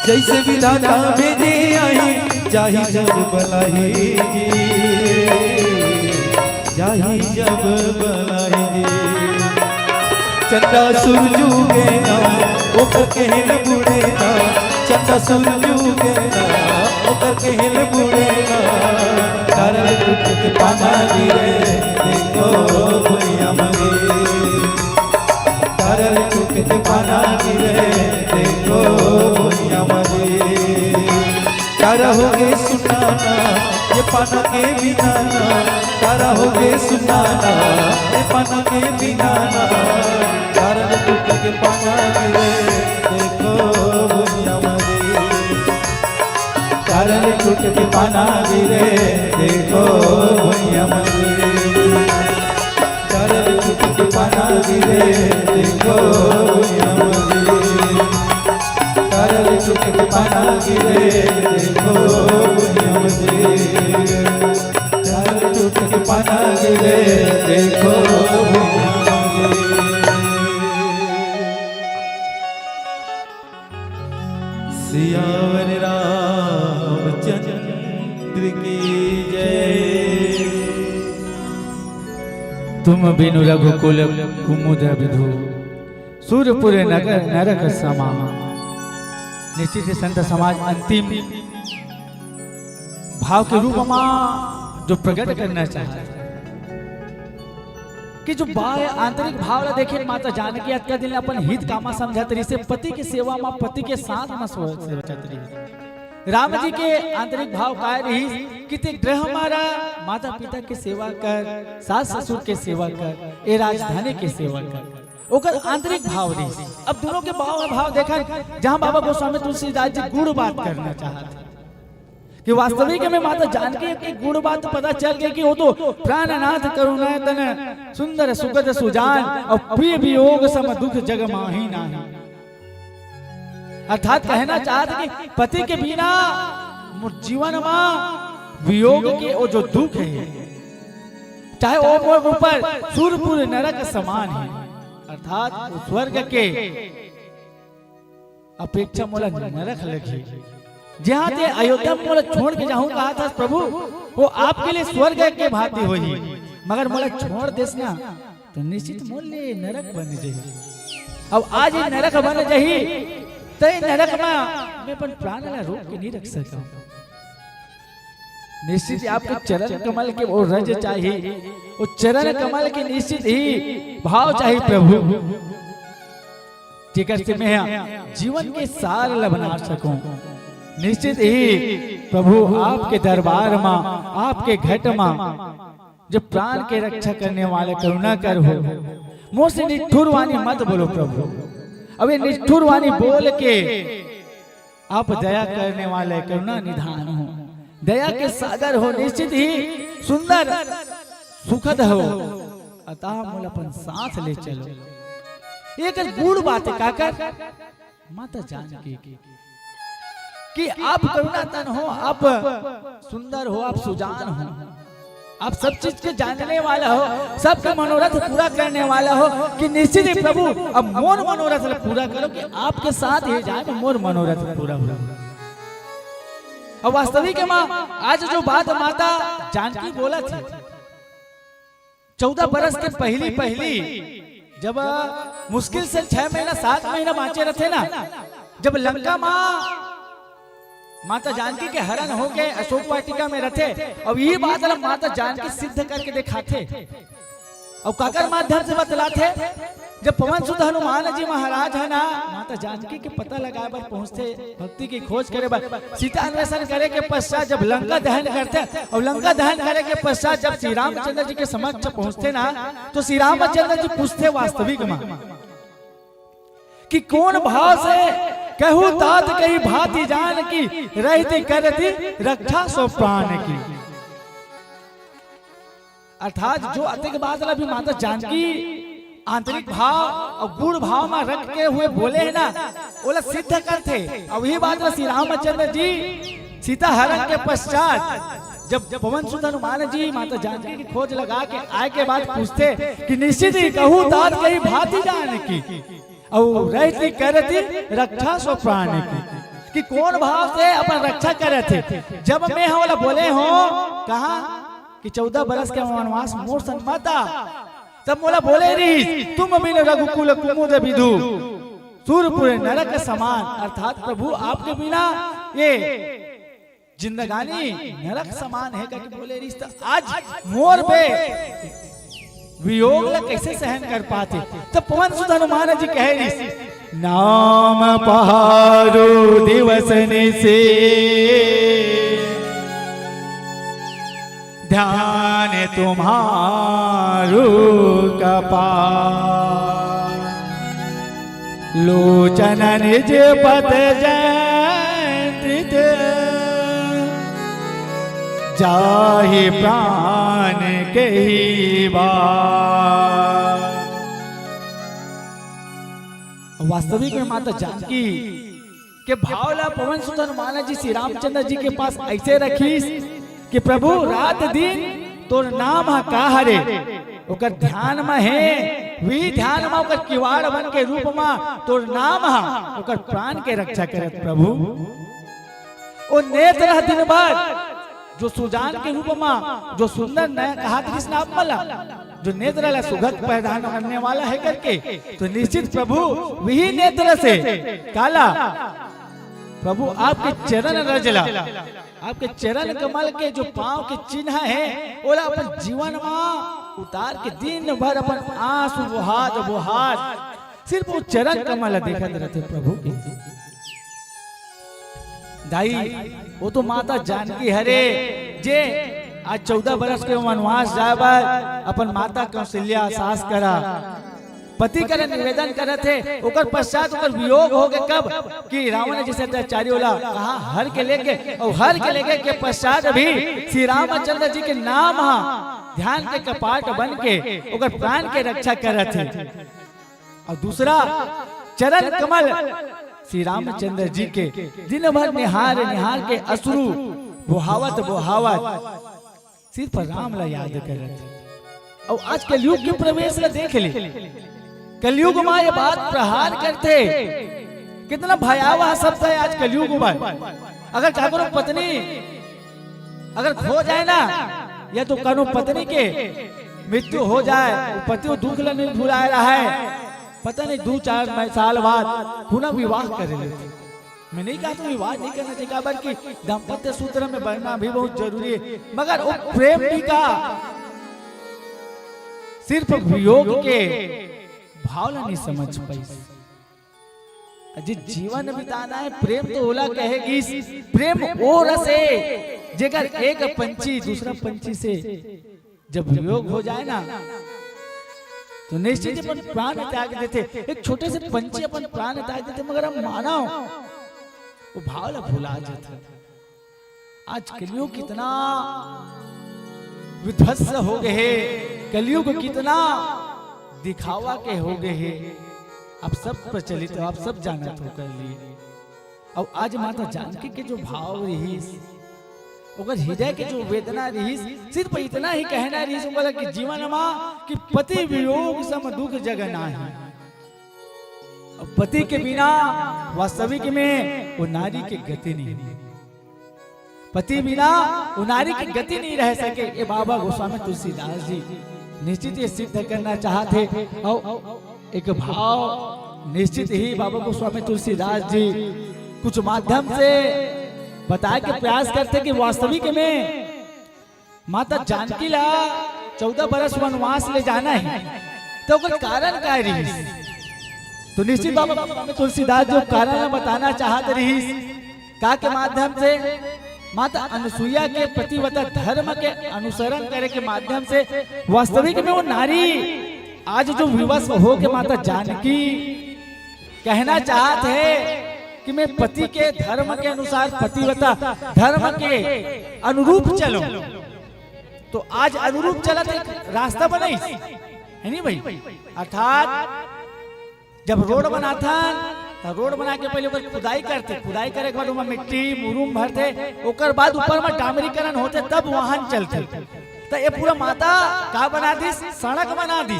जैसे विधाता में दे आई जाही जब बलाई जी, जाही जब बलाई जी। चंदा सूरजू के ना ओकर कहल बुढ़े ना, चंदा सूरजू के ना ओकर कहल बुढ़े ना। तारा टूट के पाना गिरे देखो भैया मगे, तारा टूट के पाना गिरे देखो भैया मगे। तारा हो गए सुनाना ये पाना के बिना ना, तारा हो गए सुनाना ये पाना के बिना ना। तारा टूट के पाना गिरे देखो भैया मगे, तारा टूट के पाना गिरे देखो भैया मगे। तारा टूट के पाना गिरे देखो भैया मगे, तारा टूट के पाना गिरे देखो भैया मगे। तारा टूट के पाना गिरे देखो भैया मगे। सियावर रामचंद्र की जय। तुम बिनु रघुकुल कुमुद विधु, सूरपुर नगर नरक समा। निश्चित ही संत समाज अंतिम भाव के रूप में जो प्रकट करना चाहता है कि जो बाह्य आंतरिक भाव ला देखे माता जानकी आज का दिन अपन हित कामा समझत रही से पति की सेवा में पति के साथ में सोचत रही। राम जी के आंतरिक भाव का रही कि ते ग्रह हमारा माता पिता के सेवा कर, सास ससुर के सेवा कर, ए राजधानी के सेवा कर, ओकर आंतरिक भाव रही। अब दोनों के भाव देखा जहां बाबा गोस्वामी तुलसीदास जी गुण बात करना चाहते कि वास्तविक में माता जानकी की गुण बात पता चल गई कि वो तो प्राणनाथ करुणातन सुंदर सुगत सुजान और प्रिय वियोग सम दुख जग माही नाही। अर्थात कहना चाहते कि पति के बिना जीवन में वियोग के वो जो दुख है चाहे वो मोर ऊपर सूरपुर नरक समान है, अर्थात स्वर्ग के अपेक्षा मोला नरक लगी। जहाँ ते अयोध्या में मोला छोड़ के जाऊं कहा था प्रभु वो आपके लिए स्वर्ग के भांति होई, मगर मोला छोड़ देस ना तो निश्चित मोले नरक बन जाही। अब आज ये नरक बन जाही तो नरक में मैं अपन प्राण ला रोक के नहीं रख सका। निश्चित आपके चरण कमल के वो रज चाहिए, वो चरण कमल के निश्चित ही भाव चाहिए प्रभु, जिकर से मैं जीवन के सार ला बना सकूं। निश्चित ही प्रभु आपके दरबार में आपके घट में जो प्राण के रक्षा करने वाले करुणा कर हो, मुंह से निठुर वाणी मत बोलो प्रभु। अब ये निष्ठुर वाणी बोल के आप दया करने वाले करुणा निधान हो, दया के सागर हो, निश्चित ही सुंदर सुखद हो, अतः मोल अपन साथ ले चलो। एक गुण बात है काकर माता जानकी की कि आप करुणातन हो, आप सुंदर हो, आप सुजान हो, आप सब चीज के जानने वाला हो, सबका मनोरथ पूरा करने वाला हो कि निश्चित ही प्रभु अब मोर मनोरथ पूरा करो कि आपके साथ ही जाए मोर मनोरथ पूरा हो। और वास्तविक में आज जो बात माता जानकी बोला थी 14 बरस के पहली जब मुश्किल से 6 महीना 7 महीना बाँचे रहते ना, जब लंका माँ माता जानकी के हरण हो गए अशोक वाटिका में रहते, अब ये बात माता जानकी सिद्ध करके दिखाते और काकर माध्यम से बतलाते। जब पवन सुत हनुमान जी महाराज है ना माता जानकी के पता लगाए बार पहुंचते, भक्ति की खोज करे बार सीता अन्वेषण करे के पश्चात जब लंका दहन करते और लंका दहन करे के पश्चात जब श्री रामचंद्र जी के समक्ष पहुंचते ना तो श्री रामचंद्र जी पूछते वास्तविक मां कि कौन भाव से कहू तात कही भांति जान की रहती करती रक्षा सो प्राण की। अर्थात जो अतिक बात अभी माता जानकी आंतरिक भाव और गुण भाव में रख के हुए बोले है ना, बोला सिद्ध करते। अब वही बात श्री रामचंद्र जी सीता हरण के पश्चात जब पवन सुत हनुमान जी माता जानकी की खोज लगा के आए के बाद पूछते कि निश्चित ही कहूँ तात कही भांति जान की और रहती करती रक्षा सो प्राण की, कि कौन भाव से अपन रक्षा करे थे। जब मैं वाला बोले हो कहा कि 14 बरस के वनवास मोर सन्मता, तब मोला बोले रही तुम बिन रघुकुल कुमुद विदु सूरपुर नरक समान। अर्थात प्रभु आपके बिना ये जिंदगानी नरक समान है करके बोले रही। तो आज मोर पे वियोग कैसे सहन कर पाते। तब पवन सुत हनुमान जी कह रही नाम पहाड़ो दिवस से ध्यान तुम्हारो कपाल लोचन निज पद जयंत जाहि प्राण के ही बार। वास्तविक में माता जानकी के भावला पवन सुत हनुमान जी श्री रामचंद्र जी के पास ऐसे रखी कि प्रभु रात दिन तोर नाम का हरे ओकर ध्यान में है, वी ध्यान में ओकर किवाड़ बन के रूप में तोर नाम हा ओकर प्राण के रक्षा करत प्रभु। ओ नेत्र दिन भर जो सुजान के रूप में जो सुंदर नया कहा कृष्ण आप मला जो नेत्र ला सुगत पैदा करने वाला है करके, तो निश्चित प्रभु वही नेत्र से काला प्रभु आपके चरण रजला, आपके चरण कमल के जो पांव के चिन्ह है ओला अपन जीवन में उतार के दिन भर अपन आंसू बुहार सिर्फ वो चरण कमल देखते रहते प्रभु के। दाई वो तो माता जानकी हरे जे आज 14 बरस के वनवास जाए अपन माता कौशल्या सास करा पति करे निवेदन करे थे ओकर पश्चात ओकर वियोग हो गए कब कि रावण जैसे अत्याचारी होला कहा हर के लेके और हर के लेके के पश्चात भी श्री रामचंद्र जी के नाम ध्यान के कपाट बन के ओकर प्राण के रक्षा करे थे। और दूसरा चरण कमल श्री रामचंद्र जी के दिन भर निहार के अश्रु बुहावत सिर्फ राम ला याद करत। और आज कलयुग के प्रवेश ला देख ले, कलयुग में ये बात प्रहार करते कितना भयावह शब्द है आज कलयुग में। अगर ठाकुर पत्नी अगर खो जाए ना या तो कानून पत्नी के मृत्यु हो जाए, पति दुख नहीं भुला रहा है, पता नहीं 2-4 साल बाद पुनः विवाह कर लेते। मैं नहीं कहा तो विवाह नहीं करना चाहिए बल्कि दाम्पत्य सूत्र में बढ़ना भी बहुत जरूरी है, मगर वो प्रेम भी का सिर्फ वियोग के भाव नहीं समझ पाई। जी जीवन बिताना है प्रेम तो ओला कहेगी, प्रेम वो रस है जेकर एक पंछी दूसरा पंछी से जब वियोग हो जाए ना तो निश्चित अपन प्राण त्याग देते। एक छोटे से पंछी अपन प्राण त्याग देते, मगर हम मानव वो भाव ला भुला जाते। आज कलयुग कितना विध्वंस हो गए, कलयुग कितना दिखावा के हो गए हैं, आप सब प्रचलित हो, आप सब जानत हो कर लिए। और आज माता जानकी के जो भाव रही ओकर हृदय के जो वेदना रही सिर्फ इतना ही कहना रही कि जीवन में कि पति वियोग सम दुख जग नाही। पति के बिना वास्तविक में वो नारी की गति नहीं, पति बिना वो नारी की गति नहीं रह सके। ये बाबा गोस्वामी तुलसीदास जी निश्चित ये सिद्ध करना चाहते। और एक भाव निश्चित ही बाबा गोस्वामी तुलसीदास जी कुछ माध्यम से बताए के प्रयास करते कि वास्तविक में माता जानकी ला 14 बरस वनवास ले जाना है तो कोई कारण क्या रही, तो निश्चित बाबा गोस्वामी तुलसीदास जो कारण बताना चाहते रही का के माध्यम से माता अनुसुईया के प्रतिव्रता धर्म के अनुसरण करे के माध्यम से वास्तविक में वो नारी आज जो विवश हो के माता जानकी कहना चाहते हैं कि मैं पति के धर्म के अनुसार पतिव्रता धर्म के अनुरूप चलो। तो आज अनुरूप चला था रास्ता बनाई है नहीं भाई। अर्थात जब रोड बना था तो रोड बना के पहले ऊपर खुदाई करते, खुदाई करे के बाद उसमें मिट्टी मुरूम भरते, ओकर बाद ऊपर में डामरीकरण होते तब वाहन चलते। तो ये पूरा माता का बना दी, सड़क बना दी,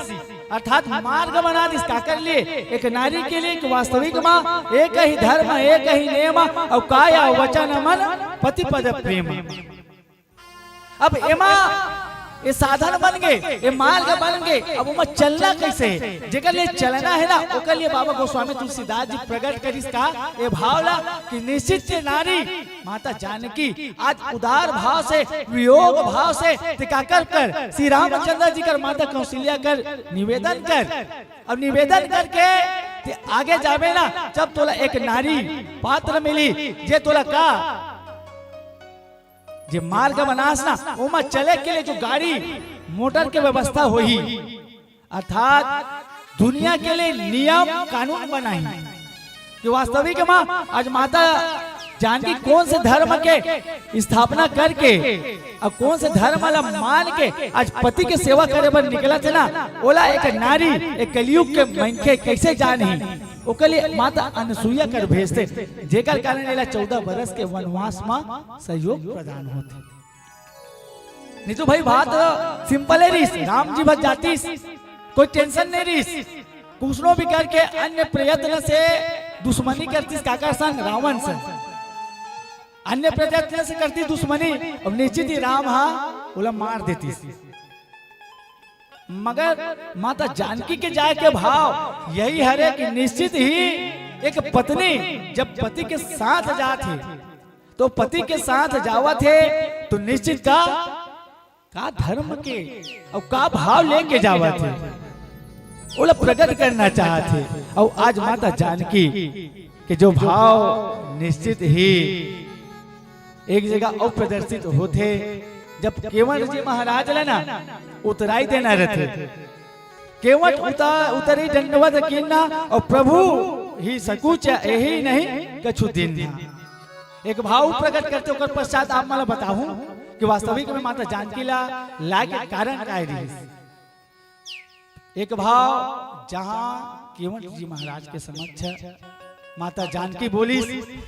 अर्थात मार्ग बना दी। का कर लिए एक नारी के लिए वास्तविक माँ, एक ही धर्म एक ही नियम और काया वचन मन पति पद प्रेम। अब एमा ये साधन बन गए, ये मार्ग बन गए, अब उमा चलना कैसे है, जेकर लिए चलना है ना, ओकर लिए बाबा गोस्वामी तुलसीदास जी प्रकट करिस का ये भावला कि निश्चित नारी माता जानकी आज उदार भाव से वियोग भाव से टिकाकर कर श्री रामचंद्र जी कर माता कौशल्या कर निवेदन कर। अब निवेदन करके आगे जावे ना, जब तोला एक नारी पात्र मिली जे तोला का जे मार्ग बनास ना उमा चले के लिए जो गाड़ी मोटर के व्यवस्था होही, अर्थात दुनिया के लिए नियम कानून बनाई कि वास्तविक माँ आज माता जानकी कौन से धर्म के स्थापना करके और कौन से धर्म वाला मान के आज पति के सेवा करे पर निकला थे ना, ओला एक नारी एक कलयुग के मनखे कैसे जानी ओके लिए माता अनसुईया कर भेजते, जेकर कारण एला 14 बरस के वनवास में सहयोग प्रदान होते। नहीं तो भाई बात सिंपल है रिस, राम जी बच जाती, कोई टेंशन नहीं रिस, कुछनो भी करके अन्य प्रयत्न से दुश्मनी करती काका संग रावण से, अन्य प्रयत्न से करती दुश्मनी, अब निश्चित ही राम हाँ बोला मार देती। मगर माता जानकी के जाए के भाव यही है कि निश्चित ही एक पत्नी जब पति के साथ जाती तो पति के साथ जावा थे तो निश्चित का धर्म के और का भाव लेके जावा थे वो प्रकट करना चाहते। और आज माता जानकी के जो भाव निश्चित ही एक जगह और प्रदर्शित होते जब केवट जी महाराज लेना उतराई देना रहते, केवट उतरी दंडवत कीना और प्रभु ही सकुच यही नहीं कछु दिन। एक भाव प्रकट करते होकर पश्चात आप मला बताऊं कि वास्तविक में माता जानकी ला के कारण काय रही। एक भाव जहां केवट जी महाराज के समक्ष माता जानकी बोली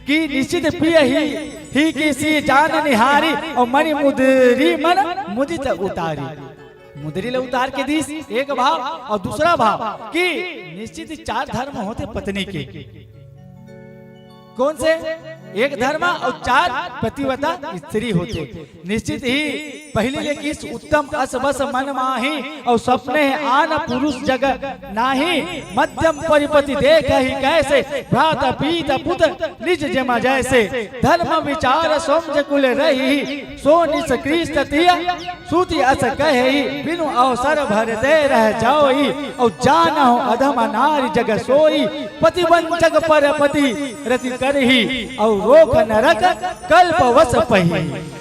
कि निश्चित प्रिय ही किसी जान निहारी और मणि मुदरी मन मुदित उतारी। मुदरी ले उतार के दी एक भाव और दूसरा भाव कि निश्चित 4 धर्म होते पत्नी के, कौन से एक धर्म और 4 पतिव्रता स्त्री होते। निश्चित ही पहले लेकिन उत्तम अस बस मन माही और सपने आन पुरुष जग नाही, मध्यम परिपति देख ही कैसे भ्राता पीता पुत्र निज जमा जैसे, धर्म विचार समझ कुल रही सो निष्कृष्ट तिया सूति अस कहे बिनु अवसर भर दे रह जाओई, और जाना हो अधम नारी जग सोई पतिवंचक पर पति रति करही और रोक नरक कल्प वस पही।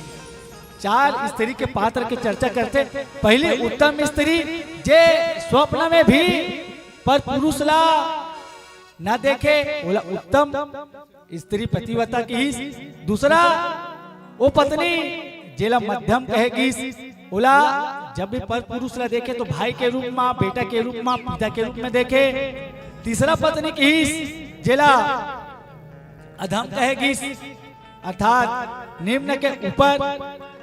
4 स्त्री के पात्र की चर्चा करते। पहले उत्तम स्त्री जे स्वप्न में भी पर पुरुष ला न देखे बोला उत्तम स्त्री पतिव्रता की। दूसरा वो पत्नी जेला मध्यम कहेगी बोला जब भी पर पुरुष ला देखे तो भाई के रूप में, बेटा के रूप में, पिता के रूप में देखे। तीसरा पत्नी की जेला अधम कहेगी अर्थात निम्न के ऊपर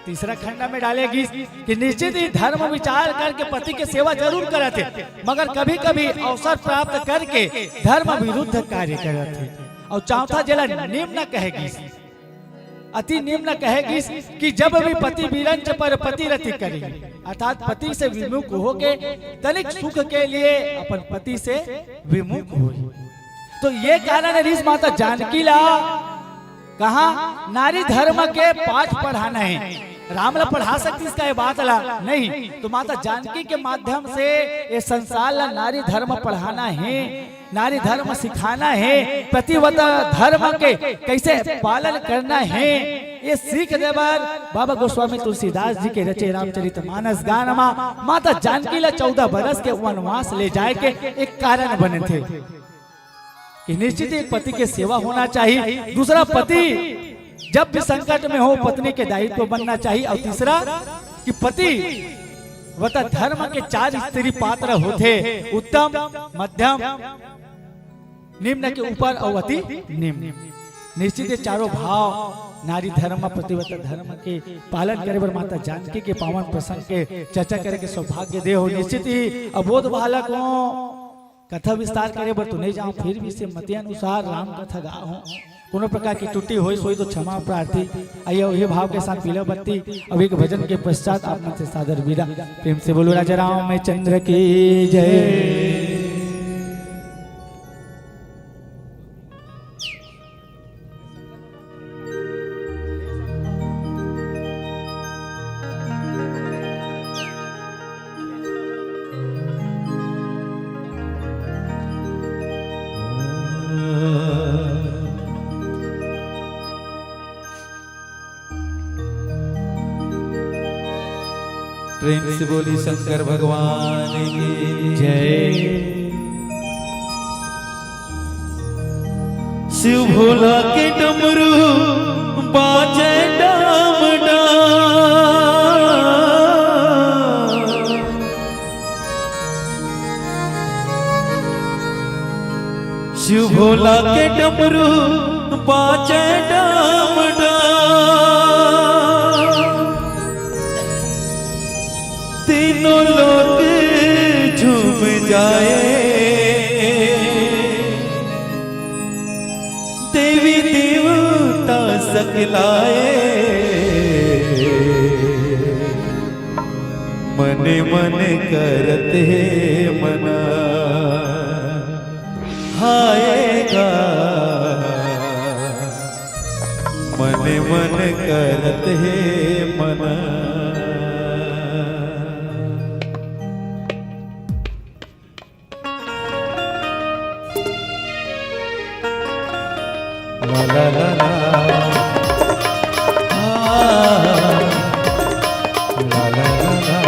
तीसरा खंड में डालेगी कि निश्चित ही धर्म विचार करके पति के सेवा जरूर करते, मगर कभी कभी अवसर प्राप्त करके धर्म विरुद्ध कार्य करते। और चौथा जिला निम्न कहेगी, अति निम्न कहेगी कि जब भी पति विरंच पर पति रति करेगी, अर्थात पति से विमुख होके तनिक सुख के लिए अपन पति से विमुख होगी। तो ये कारण है ऋषि माता जानकी ला कहा नारी धर्म के पाठ पढ़ाना है। राम ला पढ़ा सकती इसका ये बात ला नहीं, तो माता जानकी के माध्यम से ये संसार ला नारी धर्म पढ़ाना है, नारी धर्म सिखाना है, प्रतिव्रता धर्म के कैसे पालन करना है ये सीख देवर बाबा गोस्वामी तुलसीदास जी के रचे रामचरितमानस गान में माता जानकी ला 14 बरस के वनवास ले जाए के एक कारण बने थे कि निश्चित एक पति के सेवा होना चाहिए। दूसरा पति जब भी संकट में हो पत्नी के दायित्व बनना चाहिए। और तीसरा कि पति वता धर्म के 4 स्त्री पात्र होते, उत्तम, मध्यम, निम्न के ऊपर और अति निम्न। निश्चित चारों भाव नारी धर्म प्रतिवत धर्म के पालन करे बर माता जानकी के पावन प्रसंग के चर्चा करे के सौभाग्य दे हो। निश्चित ही अबोध बालक हो, कथा विस्तार करे बर तो नहीं जाऊं, फिर भी से मति अनुसार राम कथा गा हो। कोनो प्रकार की त्रुटि होई सोई तो क्षमा प्रार्थी। आइए ये भाव के साथ पीला बत्ती अब एक भजन के पश्चात आप मन से सादर विदा। प्रेम से बोलो राजा राम चंद्र की जय। प्रेम से बोली शंकर भगवान की जय। शिव भोला के डमरू बाजे डाम डाम, शिव भोला के डमरू बाजे डाम डाम, तीनों लोग झूम जाए, देवी देवता सकलाए, मन मन करते मना आएगा, मन मन करते मना। ला ला ला ला, ला ला ला ला।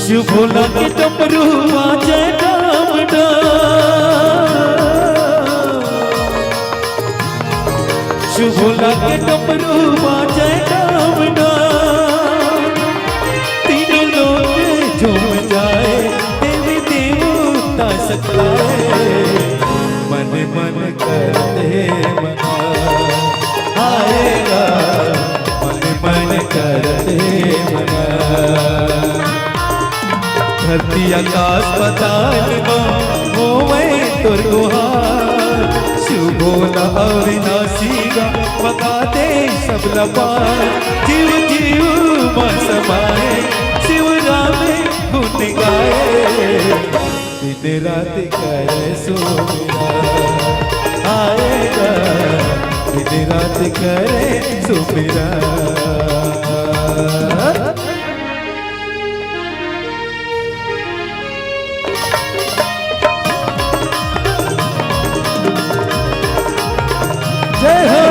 शिव भोला के डमरू बाजे डाम डाम, शिव भोला के डमरू बाजे डाम डाम, तीनों लोग झूम जाए, देवी देवता सकलाए, मन मन करते मना आएगा, मन मन करते मना। धरती आकाश पताल हो मैं तुर गुहार, शिव भोला अविनाशी गा बता दे सब लपार, जीव जीव मन समाए, शिव राम गुण गाए, दिन रात करे सुमिरा आएगा, दिन रात करे सुमिरा। जय हो।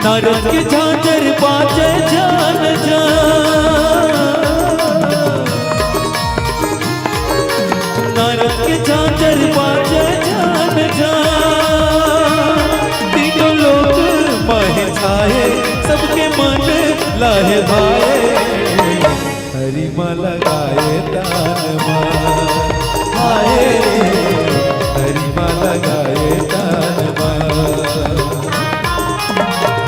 नारद के झांझर बाजे जान जान, नारद के झांझर बाजे जान जान, तीनों लोग माहे छाए, सबके मन लाहे भाए, हरि माँ लगाए तान माँ आए, हरि माँ लगाए तान माँ,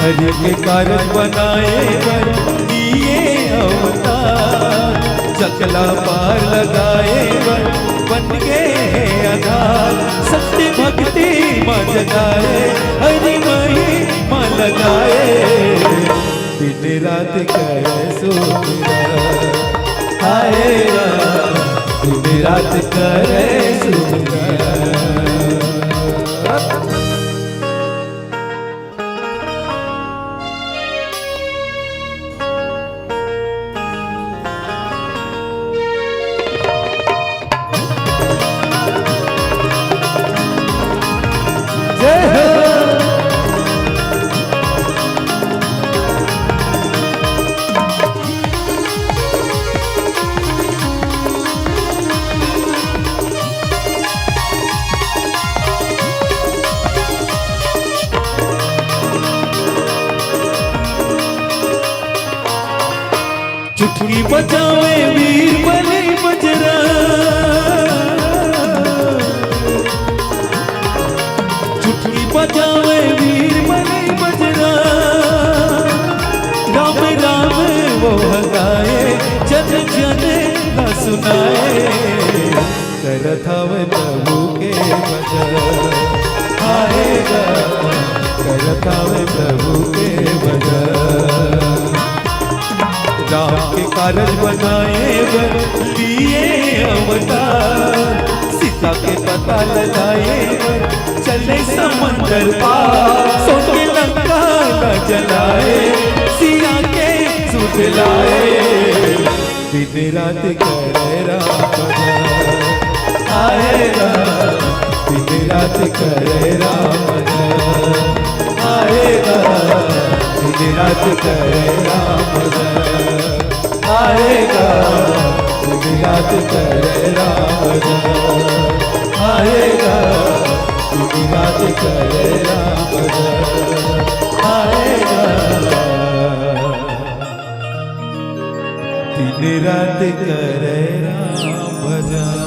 हरि के कारज बनाए बर दिए अवतार, चकला पार लगाए बर बन गए आधार, सत्य भक्ति माँ जगाए, हरि मही माँ लगाए, दिन रात करे सुमिरा आएगा, दिन रात करे सुमिरा। बजावे वीर बलि बजरा, चुटकी बजावे वीर बलि बजरा, राम राम वो गाए जन जन न सुनाए, करत हवे प्रभु के भजन आएगा, करत हवे प्रभु के भजन। राम के कारज बनाए लिए अवतार, सीता के पता लगाए चले समंदर पार, सोके लंका न जलाए सिया के सुध लाए, दिन रात करे राम भजन आएगा, दिन रात करे राम भजन आएगा, दिन रात करे राम भजन आएगा, दिन रात करे राम भजन आएगा, दिन रात करे राम भजन आएगा, दिन रात करे राम भजन।